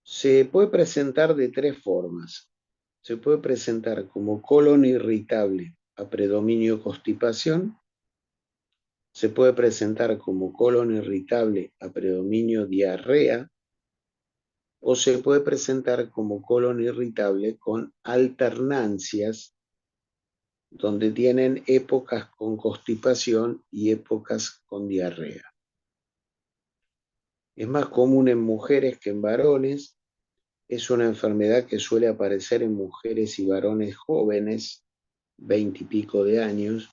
Se puede presentar de 3 formas. Se puede presentar como colon irritable a predominio constipación, se puede presentar como colon irritable a predominio diarrea, o se puede presentar como colon irritable con alternancias, donde tienen épocas con constipación y épocas con diarrea. Es más común en mujeres que en varones. Es una enfermedad que suele aparecer en mujeres y varones jóvenes, 20 y pico de años.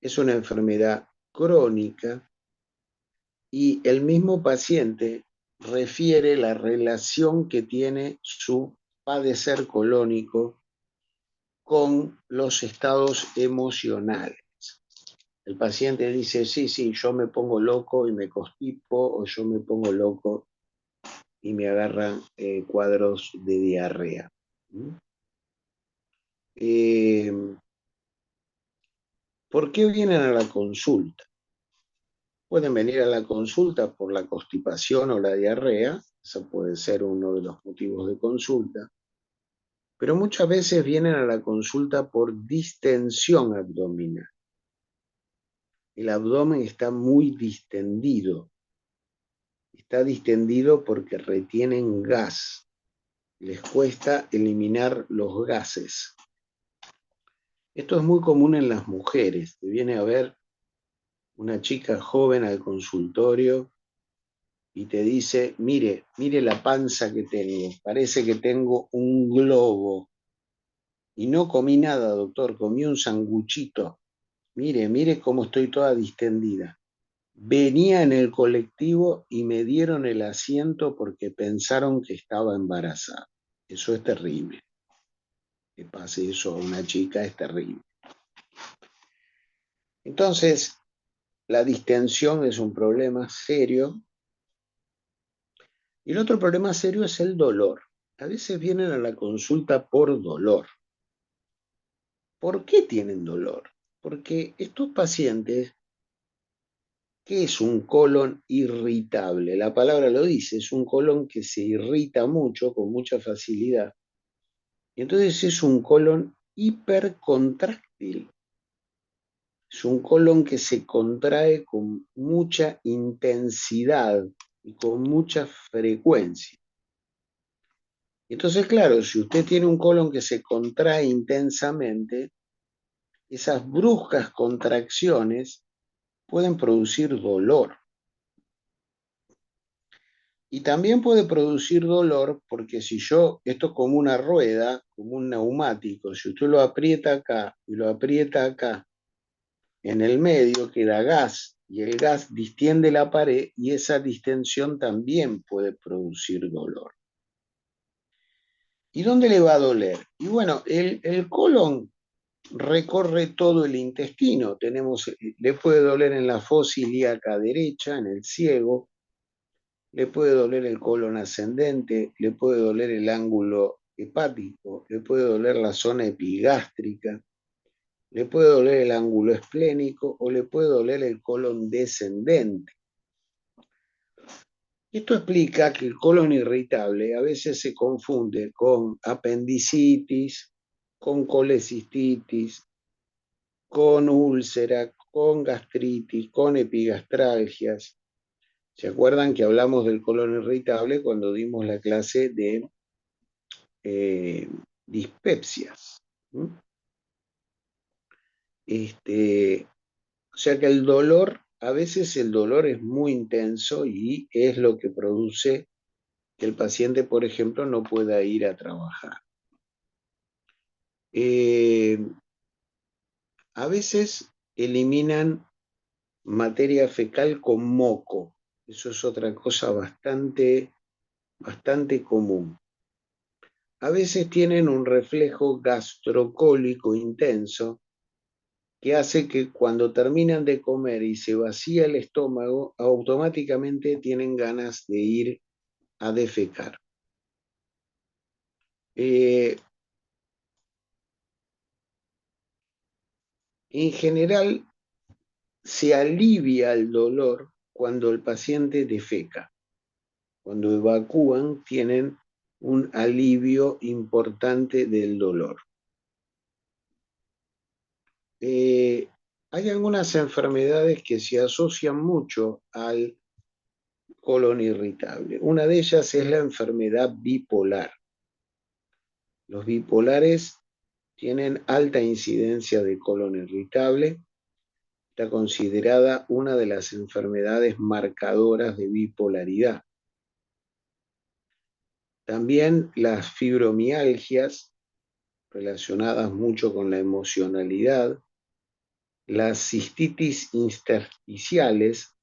Es una enfermedad crónica y el mismo paciente refiere la relación que tiene su padecer colónico con los estados emocionales. El paciente dice, sí, yo me pongo loco y me constipo, o yo me pongo loco y me agarran cuadros de diarrea. ¿Por qué vienen a la consulta? Pueden venir a la consulta por la constipación o la diarrea, eso puede ser uno de los motivos de consulta, pero muchas veces vienen a la consulta por distensión abdominal. El abdomen está muy distendido porque retienen gas, les cuesta eliminar los gases. Esto es muy común en las mujeres, te viene a ver una chica joven al consultorio y te dice, mire la panza que tengo, parece que tengo un globo. Y no comí nada, doctor, comí un sanguchito. Mire cómo estoy toda distendida. Venía en el colectivo y me dieron el asiento porque pensaron que estaba embarazada. Eso es terrible. Que pase eso a una chica es terrible. Entonces, la distensión es un problema serio. Y el otro problema serio es el dolor. A veces vienen a la consulta por dolor. ¿Por qué tienen dolor? Porque estos pacientes ¿Qué es un colon irritable? La palabra lo dice, es un colon que se irrita mucho, con mucha facilidad. Y entonces es un colon hipercontráctil. Es un colon que se contrae con mucha intensidad y con mucha frecuencia. Entonces, claro, si usted tiene un colon que se contrae intensamente, esas bruscas contracciones pueden producir dolor. Y también puede producir dolor porque si esto es como una rueda, como un neumático, si usted lo aprieta acá y lo aprieta acá, en el medio queda gas y el gas distiende la pared y esa distensión también puede producir dolor. ¿Y dónde le va a doler? Y bueno, el colon recorre todo el intestino. Le puede doler en la fosa ilíaca derecha, en el ciego, le puede doler el colon ascendente, le puede doler el ángulo hepático, le puede doler la zona epigástrica, le puede doler el ángulo esplénico o le puede doler el colon descendente. Esto explica que el colon irritable a veces se confunde con apendicitis, con colecistitis, con úlcera, con gastritis, con epigastralgias. ¿Se acuerdan que hablamos del colon irritable cuando dimos la clase de dispepsias? ¿Mm? O sea que el dolor, a veces el dolor es muy intenso y es lo que produce que el paciente, por ejemplo, no pueda ir a trabajar. Eh, a veces eliminan materia fecal con moco. Eso es otra cosa bastante común. A veces tienen un reflejo gastrocólico intenso que hace que cuando terminan de comer y se vacía el estómago, automáticamente tienen ganas de ir a defecar. En general, se alivia el dolor cuando el paciente defeca. Cuando evacúan, tienen un alivio importante del dolor. Hay algunas enfermedades que se asocian mucho al colon irritable. Una de ellas es la enfermedad bipolar. Los bipolares tienen alta incidencia de colon irritable. Está considerada una de las enfermedades marcadoras de bipolaridad. También las fibromialgias, relacionadas mucho con la emocionalidad, las cistitis intersticiales,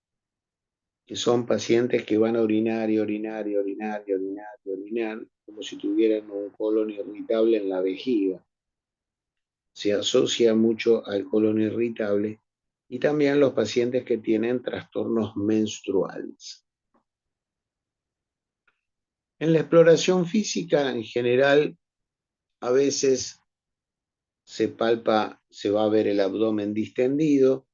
que son pacientes que van a orinar y orinar y orinar y orinar y orinar, como si tuvieran un colon irritable en la vejiga. Se asocia mucho al colon irritable y también los pacientes que tienen trastornos menstruales. En la exploración física, en general, a veces se palpa, se va a ver el abdomen distendido,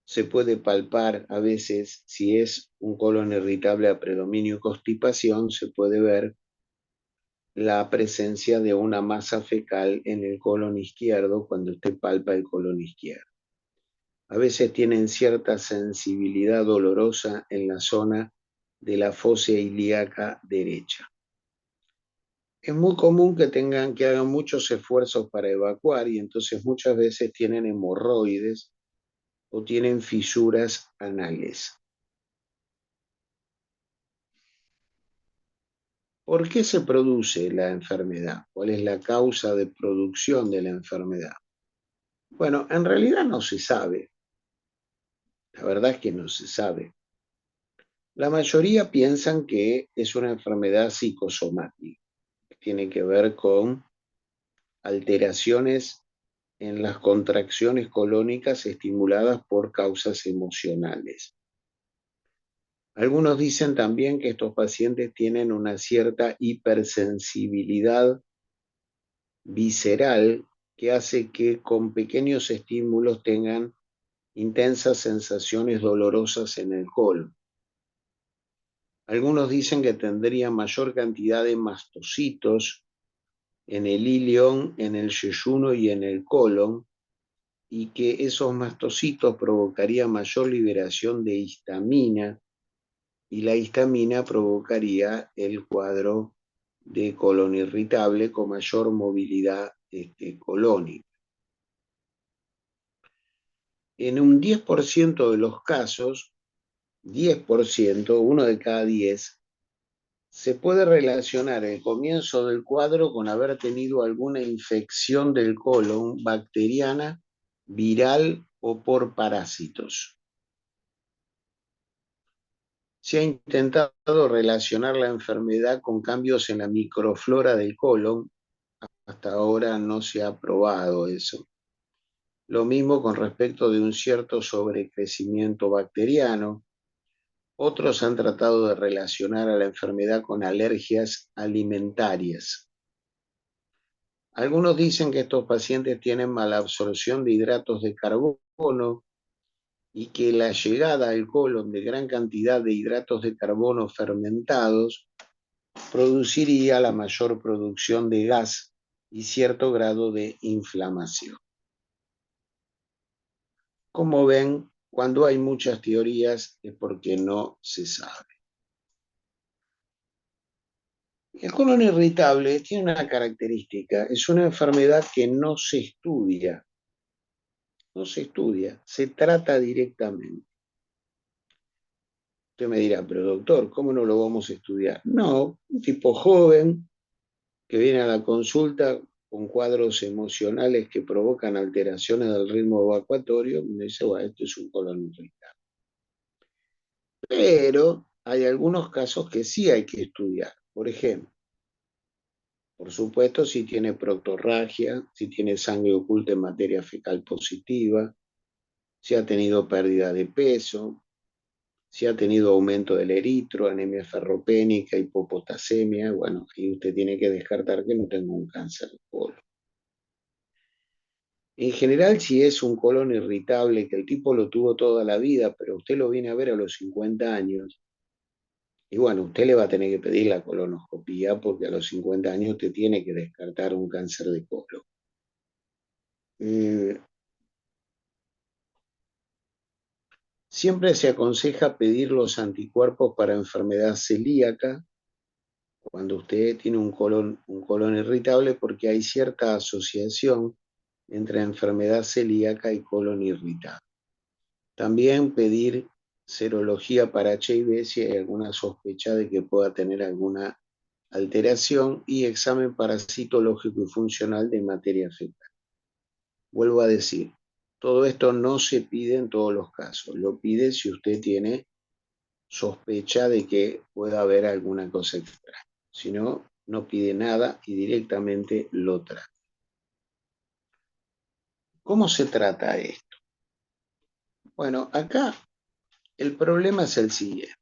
se puede palpar a veces, si es un colon irritable a predominio y constipación, se puede ver la presencia de una masa fecal en el colon izquierdo cuando usted palpa el colon izquierdo. A veces tienen cierta sensibilidad dolorosa en la zona de la fosa ilíaca derecha. Es muy común que hagan muchos esfuerzos para evacuar y entonces muchas veces tienen hemorroides o tienen fisuras anales. ¿Por qué se produce la enfermedad? ¿Cuál es la causa de producción de la enfermedad? Bueno, en realidad no se sabe. La verdad es que no se sabe. La mayoría piensan que es una enfermedad psicosomática, que tiene que ver con alteraciones en las contracciones colónicas estimuladas por causas emocionales. Algunos dicen también que estos pacientes tienen una cierta hipersensibilidad visceral que hace que con pequeños estímulos tengan intensas sensaciones dolorosas en el colon. Algunos dicen que tendría mayor cantidad de mastocitos en el ilion, en el yeyuno y en el colon, y que esos mastocitos provocarían mayor liberación de histamina, y la histamina provocaría el cuadro de colon irritable con mayor movilidad colónica. En un 10% de los casos, 10%, uno de cada 10, se puede relacionar el comienzo del cuadro con haber tenido alguna infección del colon bacteriana, viral o por parásitos. Se ha intentado relacionar la enfermedad con cambios en la microflora del colon. Hasta ahora no se ha probado eso. Lo mismo con respecto de un cierto sobrecrecimiento bacteriano. Otros han tratado de relacionar a la enfermedad con alergias alimentarias. Algunos dicen que estos pacientes tienen malabsorción de hidratos de carbono y que la llegada al colon de gran cantidad de hidratos de carbono fermentados produciría la mayor producción de gas y cierto grado de inflamación. Como ven, cuando hay muchas teorías es porque no se sabe. El colon irritable tiene una característica, es una enfermedad que no se estudia, se trata directamente. Usted me dirá, pero doctor, ¿cómo no lo vamos a estudiar? No, un tipo joven que viene a la consulta con cuadros emocionales que provocan alteraciones del ritmo evacuatorio, me dice, bueno, esto es un colon irritable. Pero hay algunos casos que sí hay que estudiar. Por ejemplo, por supuesto, si tiene proctorragia, si tiene sangre oculta en materia fecal positiva, si ha tenido pérdida de peso, si ha tenido aumento del eritro, anemia ferropénica, hipopotasemia, bueno, ahí usted tiene que descartar que no tenga un cáncer de colon. En general, si es un colon irritable, que el tipo lo tuvo toda la vida, pero usted lo viene a ver a los 50 años, y bueno, usted le va a tener que pedir la colonoscopía porque a los 50 años usted tiene que descartar un cáncer de colon. Siempre se aconseja pedir los anticuerpos para enfermedad celíaca cuando usted tiene un colon irritable, porque hay cierta asociación entre enfermedad celíaca y colon irritable. También pedir serología para HIV si hay alguna sospecha de que pueda tener alguna alteración y examen parasitológico y funcional de materia fecal. Vuelvo a decir, todo esto no se pide en todos los casos, lo pide si usted tiene sospecha de que pueda haber alguna cosa extraña. Si no, no pide nada y directamente lo trata. ¿Cómo se trata esto? Bueno, acá el problema es el siguiente.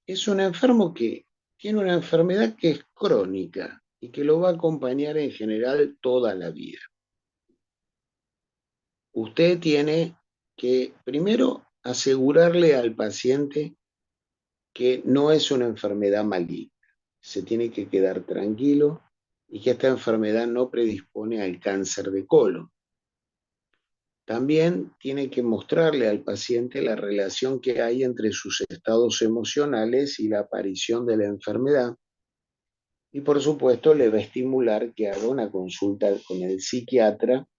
Es un enfermo que tiene una enfermedad que es crónica y que lo va a acompañar en general toda la vida. Usted tiene que primero asegurarle al paciente que no es una enfermedad maligna. Se tiene que quedar tranquilo y que esta enfermedad no predispone al cáncer de colon. También tiene que mostrarle al paciente la relación que hay entre sus estados emocionales y la aparición de la enfermedad. Y por supuesto le va a estimular que haga una consulta con el psiquiatra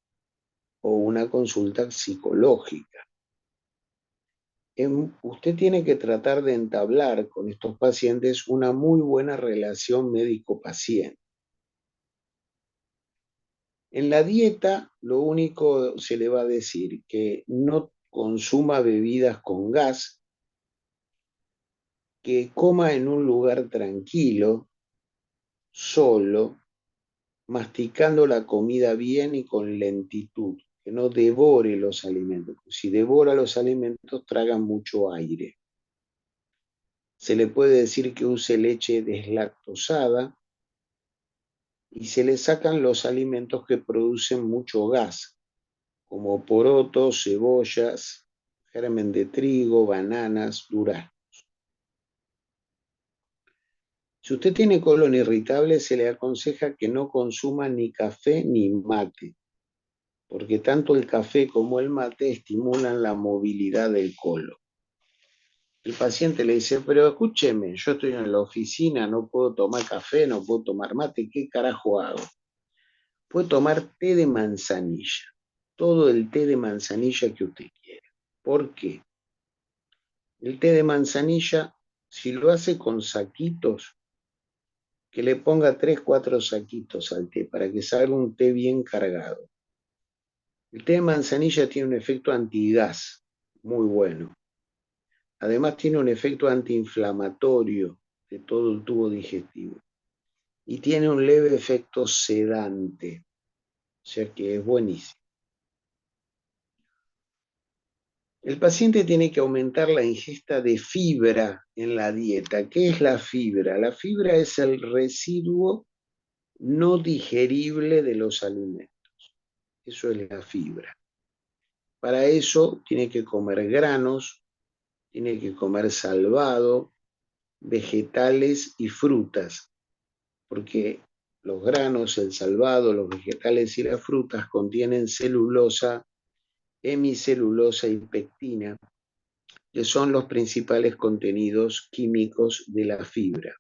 o una consulta psicológica. Usted tiene que tratar de entablar con estos pacientes una muy buena relación médico-paciente. En la dieta, lo único se le va a decir que no consuma bebidas con gas, que coma en un lugar tranquilo, solo, masticando la comida bien y con lentitud, que no devore los alimentos. Si devora los alimentos, traga mucho aire. Se le puede decir que use leche deslactosada y se le sacan los alimentos que producen mucho gas, como porotos, cebollas, germen de trigo, bananas, duraznos. Si usted tiene colon irritable, se le aconseja que no consuma ni café ni mate, porque tanto el café como el mate estimulan la movilidad del colon. El paciente le dice, pero escúcheme, yo estoy en la oficina, no puedo tomar café, no puedo tomar mate, ¿qué carajo hago? Puede tomar té de manzanilla, todo el té de manzanilla que usted quiera. ¿Por qué? El té de manzanilla, si lo hace con saquitos, que le ponga 3, 4 saquitos al té para que salga un té bien cargado. El té de manzanilla tiene un efecto antigas muy bueno. Además tiene un efecto antiinflamatorio de todo el tubo digestivo. Y tiene un leve efecto sedante, o sea que es buenísimo. El paciente tiene que aumentar la ingesta de fibra en la dieta. ¿Qué es la fibra? La fibra es el residuo no digerible de los alimentos. Eso es la fibra. Para eso tiene que comer granos, tiene que comer salvado, vegetales y frutas, porque los granos, el salvado, los vegetales y las frutas contienen celulosa, hemicelulosa y pectina, que son los principales contenidos químicos de la fibra.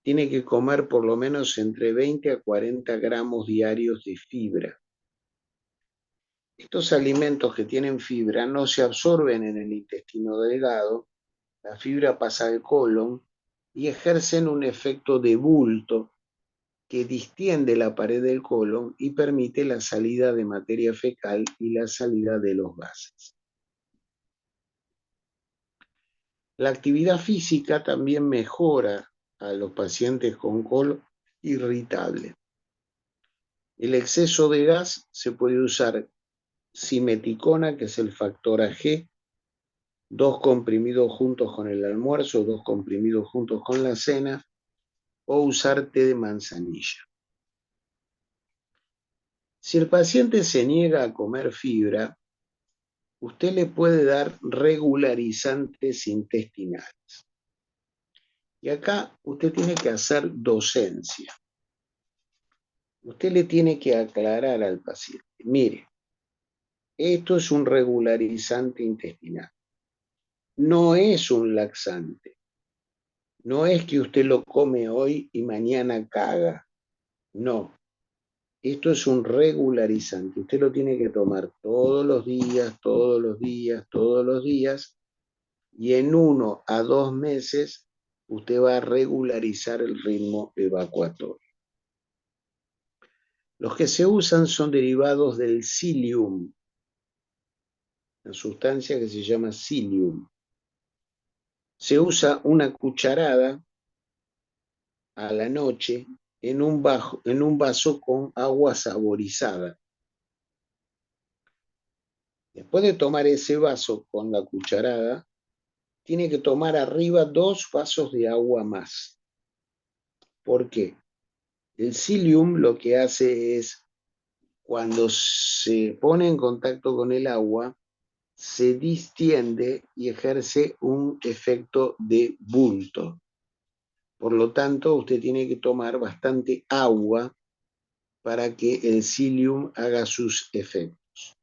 Tiene que comer por lo menos entre 20 a 40 gramos diarios de fibra. Estos alimentos que tienen fibra no se absorben en el intestino delgado, la fibra pasa al colon y ejercen un efecto de bulto que distiende la pared del colon y permite la salida de materia fecal y la salida de los gases. La actividad física también mejora a los pacientes con colon irritable. El exceso de gas se puede usar simeticona, que es el factor AG, 2 comprimidos juntos con el almuerzo, 2 comprimidos juntos con la cena, o usar té de manzanilla. Si el paciente se niega a comer fibra, usted le puede dar regularizantes intestinales. Y acá usted tiene que hacer docencia. Usted le tiene que aclarar al paciente, mire, esto es un regularizante intestinal, no es un laxante, no es que usted lo come hoy y mañana caga, no, esto es un regularizante, usted lo tiene que tomar todos los días, todos los días, todos los días, y en 1 a 2 meses usted va a regularizar el ritmo evacuatorio. Los que se usan son derivados del psyllium, una sustancia que se llama psyllium. Se usa una cucharada a la noche en un vaso con agua saborizada. Después de tomar ese vaso con la cucharada, tiene que tomar arriba 2 vasos de agua más. ¿Por qué? El psyllium lo que hace es, cuando se pone en contacto con el agua, se distiende y ejerce un efecto de bulto. Por lo tanto, usted tiene que tomar bastante agua para que el psyllium haga sus efectos.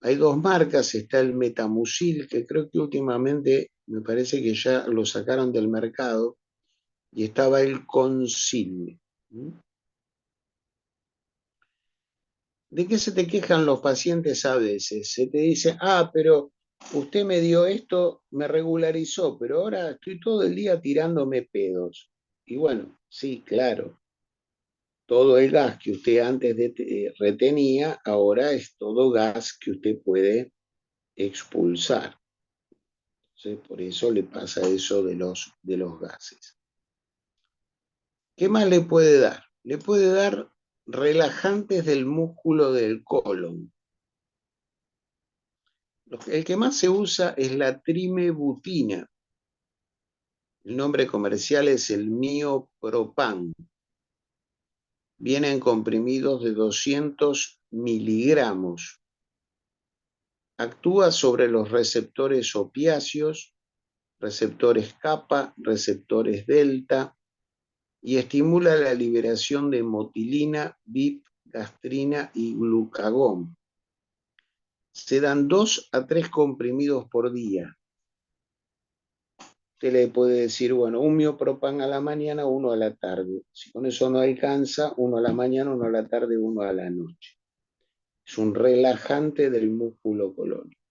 Hay 2 marcas, está el Metamucil, que creo que últimamente me parece que ya lo sacaron del mercado, y estaba el Concil. ¿De qué se te quejan los pacientes a veces? Se te dice, pero usted me dio esto, me regularizó, pero ahora estoy todo el día tirándome pedos. Y bueno, sí, claro, todo el gas que usted antes retenía, ahora es todo gas que usted puede expulsar. Entonces, por eso le pasa eso de los gases. ¿Qué más le puede dar? Le puede dar relajantes del músculo del colon. El que más se usa es la trimebutina. El nombre comercial es el Miopropan. Vienen comprimidos de 200 miligramos. Actúa sobre los receptores opiáceos, receptores kappa, receptores delta, y estimula la liberación de motilina, VIP, gastrina y glucagón. Se dan 2 a 3 comprimidos por día. Usted le puede decir, bueno, un miopropan a la mañana, 1 a la tarde. Si con eso no alcanza, 1 a la mañana, 1 a la tarde, 1 a la noche. Es un relajante del músculo colónico.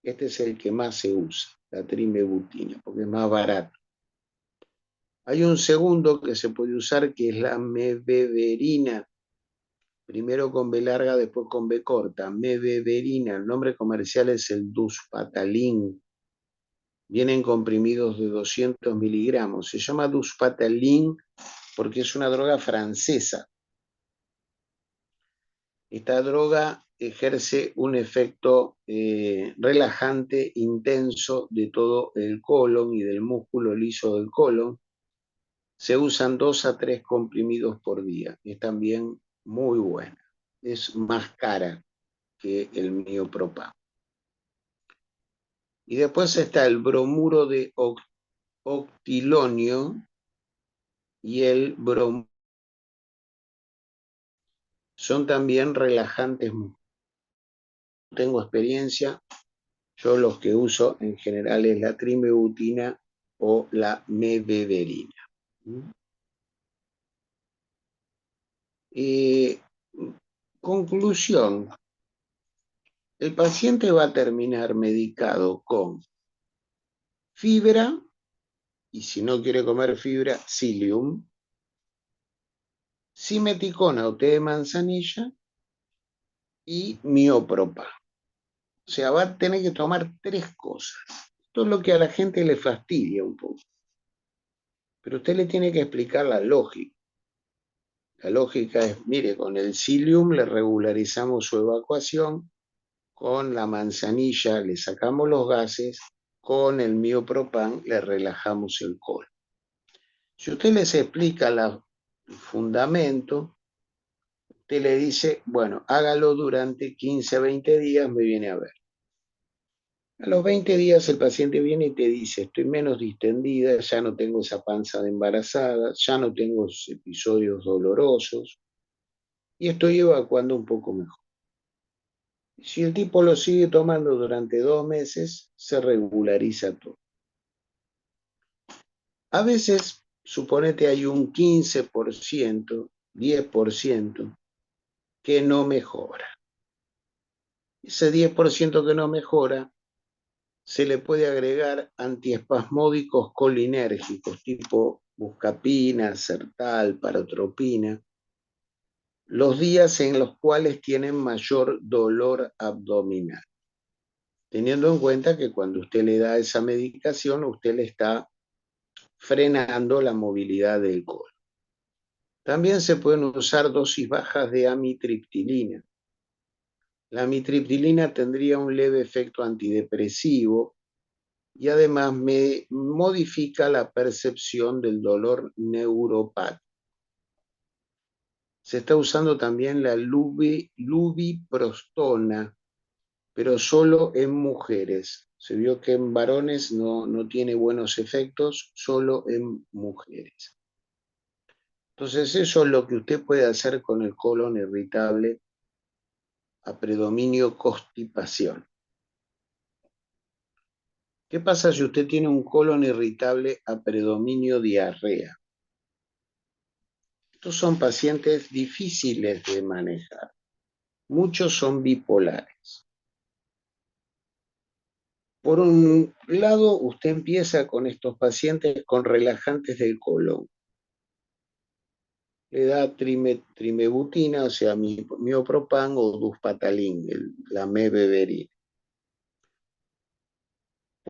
Este es el que más se usa, la trimebutina, porque es más barato. Hay un segundo que se puede usar, que es la mebeverina. Primero con B larga, después con B corta. Mebeverina, el nombre comercial es el Duspatalin. Vienen comprimidos de 200 miligramos. Se llama Duspatalin porque es una droga francesa. Esta droga ejerce un efecto relajante intenso de todo el colon y del músculo liso del colon. Se usan 2 a 3 comprimidos por día. Es también muy buena. Es más cara que el miopropan. Y después está el bromuro de octilonio y el bromuro. Son también relajantes. No tengo experiencia. Yo los que uso en general es la trimebutina o la mebeverina. Conclusión. El paciente va a terminar medicado con fibra, y si no quiere comer fibra, psyllium, simeticona o té de manzanilla y miopropan. O sea, va a tener que tomar 3 cosas. Esto es lo que a la gente le fastidia un poco. Pero usted le tiene que explicar la lógica. La lógica es, mire, con el psyllium le regularizamos su evacuación, con la manzanilla le sacamos los gases, con el miopropan le relajamos el colon. Si usted les explica el fundamento, usted le dice, bueno, hágalo durante 15 a 20 días, me viene a ver. A los 20 días el paciente viene y te dice, estoy menos distendida, ya no tengo esa panza de embarazada, ya no tengo episodios dolorosos y estoy evacuando un poco mejor. Si el tipo lo sigue tomando durante 2 meses, se regulariza todo. A veces, suponete, hay un 15%, 10% que no mejora. Ese 10% que no mejora, se le puede agregar antiespasmódicos colinérgicos, tipo buscapina, Sertal, parotropina, los días en los cuales tienen mayor dolor abdominal. Teniendo en cuenta que cuando usted le da esa medicación, usted le está frenando la movilidad del colon. También se pueden usar dosis bajas de amitriptilina. La amitriptilina tendría un leve efecto antidepresivo y además modifica la percepción del dolor neuropático. Se está usando también la lubiprostona, pero solo en mujeres. Se vio que en varones no tiene buenos efectos, solo en mujeres. Entonces eso es lo que usted puede hacer con el colon irritable a predominio constipación. ¿Qué pasa si usted tiene un colon irritable a predominio diarrea? Estos son pacientes difíciles de manejar. Muchos son bipolares. Por un lado, usted empieza con estos pacientes con relajantes del colon. Le da trimebutina, o sea, miopropan o Duspatalin, la mebeverina.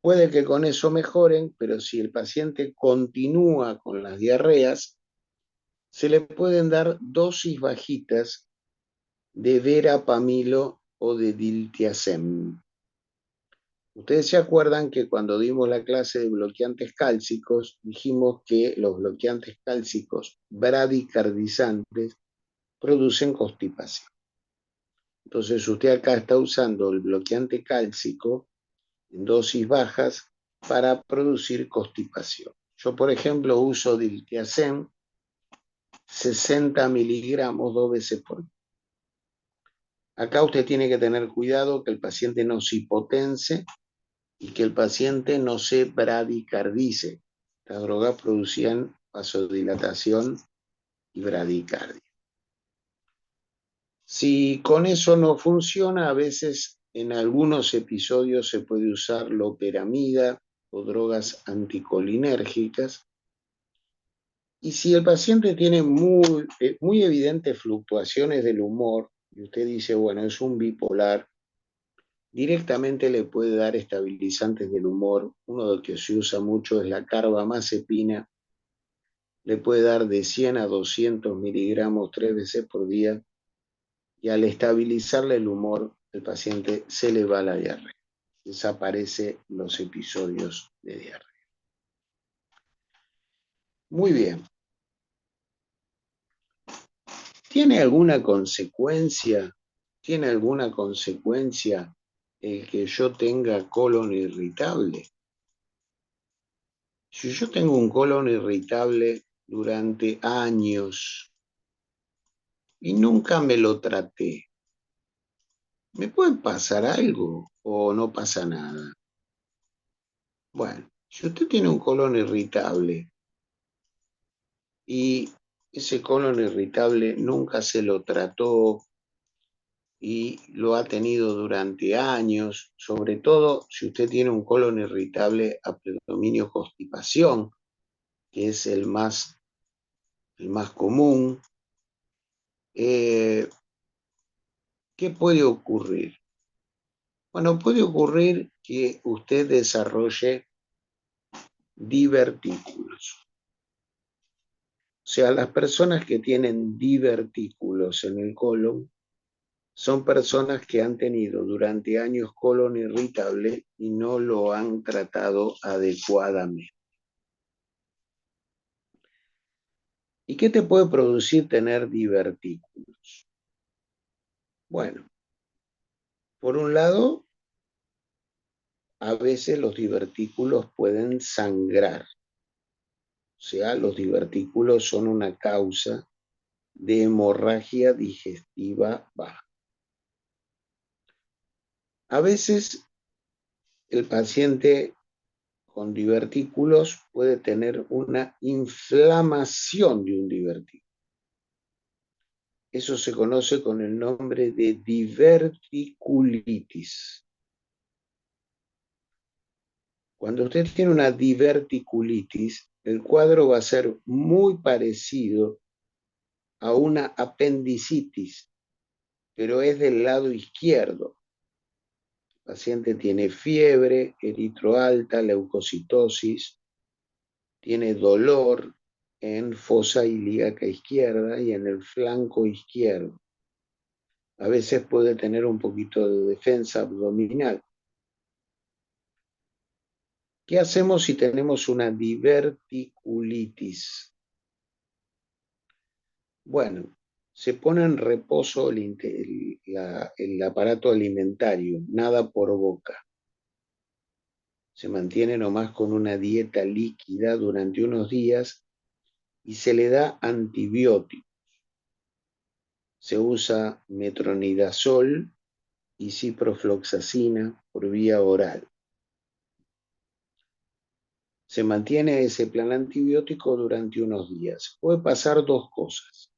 Puede que con eso mejoren, pero si el paciente continúa con las diarreas, se le pueden dar dosis bajitas de verapamilo o de diltiazem. Ustedes se acuerdan que cuando dimos la clase de bloqueantes cálcicos, dijimos que los bloqueantes cálcicos bradicardizantes producen constipación. Entonces usted acá está usando el bloqueante cálcico en dosis bajas para producir constipación. Yo, por ejemplo, uso diltiazem 60 miligramos 2 veces por día. Acá usted tiene que tener cuidado que el paciente no se hipotense y que el paciente no se bradicardice. Las drogas producían vasodilatación y bradicardia. Si con eso no funciona, a veces en algunos episodios se puede usar loperamida o drogas anticolinérgicas. Y si el paciente tiene muy evidentes fluctuaciones del humor, y usted dice, bueno, es un bipolar, directamente le puede dar estabilizantes del humor. Uno de los que se usa mucho es la carbamazepina. Le puede dar de 100 a 200 miligramos 3 veces por día. Y al estabilizarle el humor, el paciente se le va la diarrea. Desaparecen los episodios de diarrea. Muy bien. ¿Tiene alguna consecuencia? ¿Tiene alguna consecuencia el que yo tenga colon irritable? Si yo tengo un colon irritable durante años y nunca me lo traté, ¿me puede pasar algo o no pasa nada? Bueno, si usted tiene un colon irritable y ese colon irritable nunca se lo trató y lo ha tenido durante años, sobre todo si usted tiene un colon irritable a predominio constipación, que es el más común, ¿qué puede ocurrir? Bueno, puede ocurrir que usted desarrolle divertículos. O sea, las personas que tienen divertículos en el colon son personas que han tenido durante años colon irritable y no lo han tratado adecuadamente. ¿Y qué te puede producir tener divertículos? Bueno, por un lado, a veces los divertículos pueden sangrar. O sea, los divertículos son una causa de hemorragia digestiva baja. A veces el paciente con divertículos puede tener una inflamación de un divertículo. Eso se conoce con el nombre de diverticulitis. Cuando usted tiene una diverticulitis, el cuadro va a ser muy parecido a una apendicitis, pero es del lado izquierdo. El paciente tiene fiebre, eritro alta, leucocitosis, tiene dolor en fosa ilíaca izquierda y en el flanco izquierdo. A veces puede tener un poquito de defensa abdominal. ¿Qué hacemos si tenemos una diverticulitis? Bueno, se pone en reposo el aparato alimentario, nada por boca. Se mantiene nomás con una dieta líquida durante unos días y se le da antibiótico. Se usa metronidazol y ciprofloxacina por vía oral. Se mantiene ese plan antibiótico durante unos días. Puede pasar dos cosas: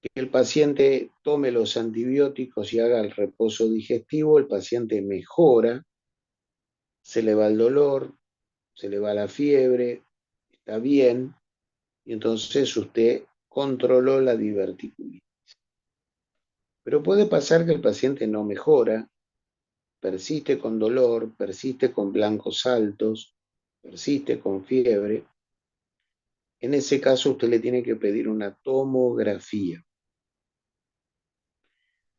que el paciente tome los antibióticos y haga el reposo digestivo, el paciente mejora, se le va el dolor, se le va la fiebre, está bien, y entonces usted controló la diverticulitis. Pero puede pasar que el paciente no mejora, persiste con dolor, persiste con blancos altos, persiste con fiebre. En ese caso usted le tiene que pedir una tomografía.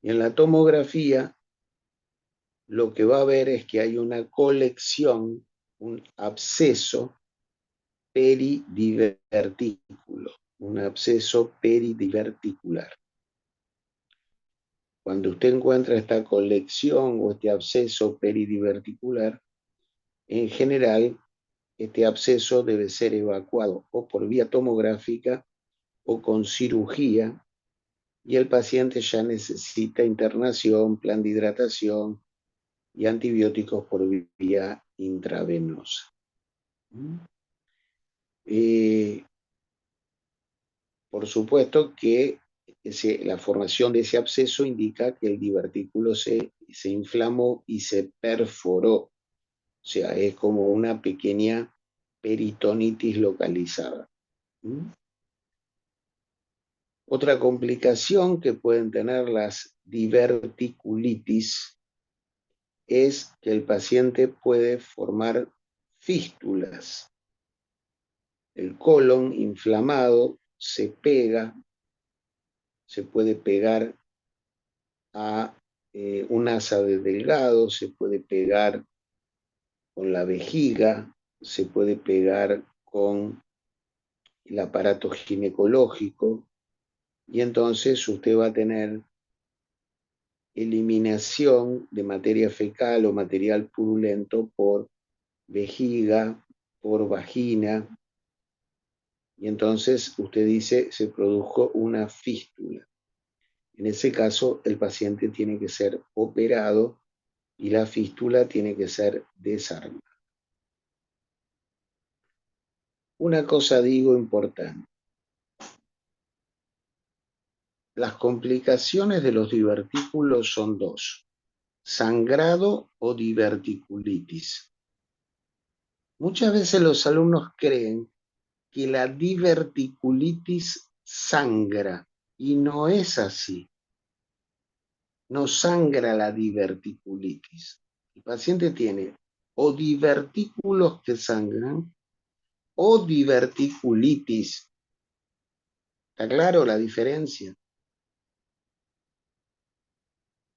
Y en la tomografía lo que va a ver es que hay una colección, un absceso peridivertículo, un absceso peridiverticular. Cuando usted encuentra esta colección o este absceso peridiverticular, en general, este absceso debe ser evacuado o por vía tomográfica o con cirugía, y el paciente ya necesita internación, plan de hidratación y antibióticos por vía intravenosa. Por supuesto que la formación de ese absceso indica que el divertículo se inflamó y se perforó. O sea, es como una pequeña peritonitis localizada. Otra complicación que pueden tener las diverticulitis es que el paciente puede formar fístulas. El colon inflamado se puede pegar a un asa de delgado, se puede pegar con la vejiga, se puede pegar con el aparato ginecológico, y entonces usted va a tener eliminación de materia fecal o material purulento por vejiga, por vagina, y entonces usted dice se produjo una fístula. En ese caso, el paciente tiene que ser operado y la fístula tiene que ser desarmada. Una cosa digo importante. Las complicaciones de los divertículos son dos: sangrado o diverticulitis. Muchas veces los alumnos creen que la diverticulitis sangra, y no es así. No sangra la diverticulitis. El paciente tiene o divertículos que sangran o diverticulitis. ¿Está claro la diferencia?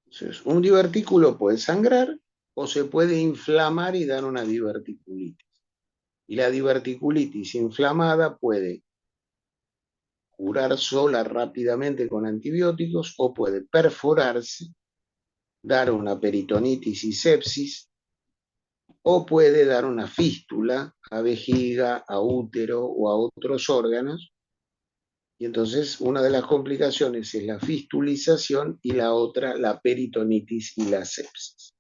Entonces, un divertículo puede sangrar o se puede inflamar y dar una diverticulitis. Y la diverticulitis inflamada puede curar sola rápidamente con antibióticos o puede perforarse, dar una peritonitis y sepsis, o puede dar una fístula a vejiga, a útero o a otros órganos. Y entonces una de las complicaciones es la fistulización y la otra la peritonitis y la sepsis.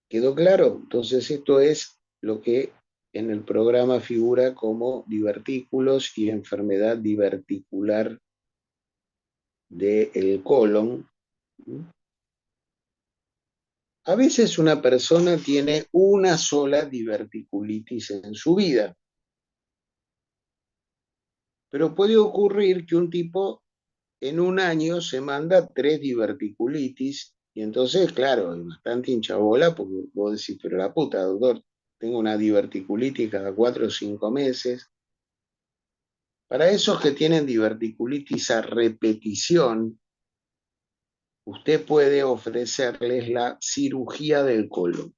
¿Quedó claro? Entonces esto es lo que en el programa figura como divertículos y enfermedad diverticular del colon. A veces una persona tiene una sola diverticulitis en su vida, pero puede ocurrir que un tipo en un año se manda 3 diverticulitis, y entonces, claro, es bastante hinchabola, porque vos decís, pero la puta, doctor, tengo una diverticulitis cada 4 o 5 meses. Para esos que tienen diverticulitis a repetición, usted puede ofrecerles la cirugía del colon.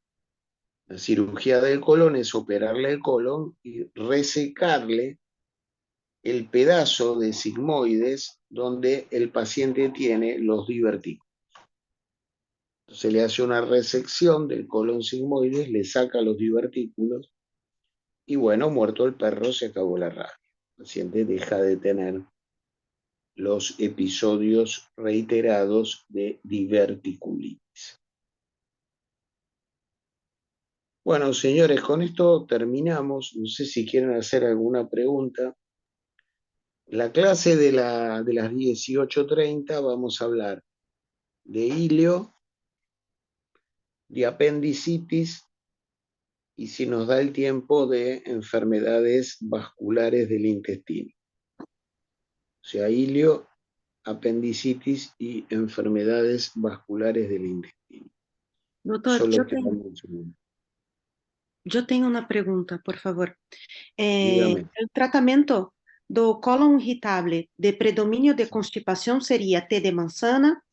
La cirugía del colon es operarle el colon y resecarle el pedazo de sigmoides donde el paciente tiene los divertículos. Se le hace una resección del colon sigmoides, le saca los divertículos y bueno, muerto el perro, se acabó la rabia. El paciente deja de tener los episodios reiterados de diverticulitis. Bueno, señores, con esto terminamos. No sé si quieren hacer alguna pregunta. La clase de las 18:30 vamos a hablar de ilio, de apendicitis y, si nos da el tiempo, de enfermedades vasculares del intestino. O sea, ilio, apendicitis y enfermedades vasculares del intestino. Doutor, Solo que vamos a ver. eu tenho uma pergunta, por favor. Dígame. O tratamento do cólon irritável de predomínio de constipação seria té de manzana,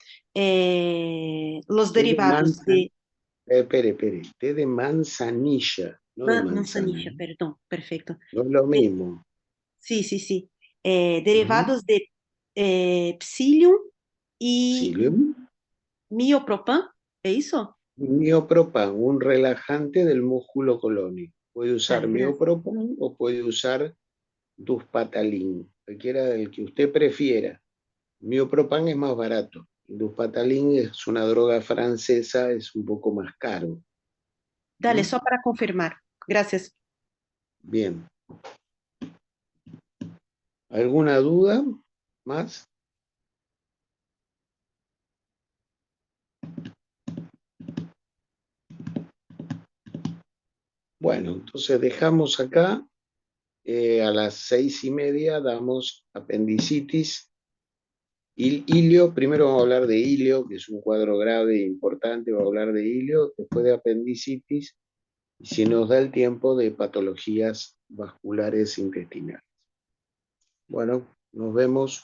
os Té de derivados de espere, té de manzanilla, no de manzana. manzanilla, perdão, perfeito. No es lo mismo. Sí, sí, sí. Derivados de psyllium E Sirve miopropan, ¿é isso? miopropan, un relajante del músculo colónico. Puede usar Dale, gracias. miopropan o puede usar Duspatalin, cualquiera del que usted prefiera. Miopropan es más barato. Duspatalin es una droga francesa, es un poco más caro. Dale, ¿Mm? só para confirmar. Gracias. Bien. ¿Alguna duda más? Bueno, entonces dejamos acá. A las 6:30 damos apendicitis. Ilio, primero vamos a hablar de ilio, que es un cuadro grave e importante, vamos a hablar de ilio, después de apendicitis, y si nos da el tiempo, de patologías vasculares intestinales. Bueno, nos vemos.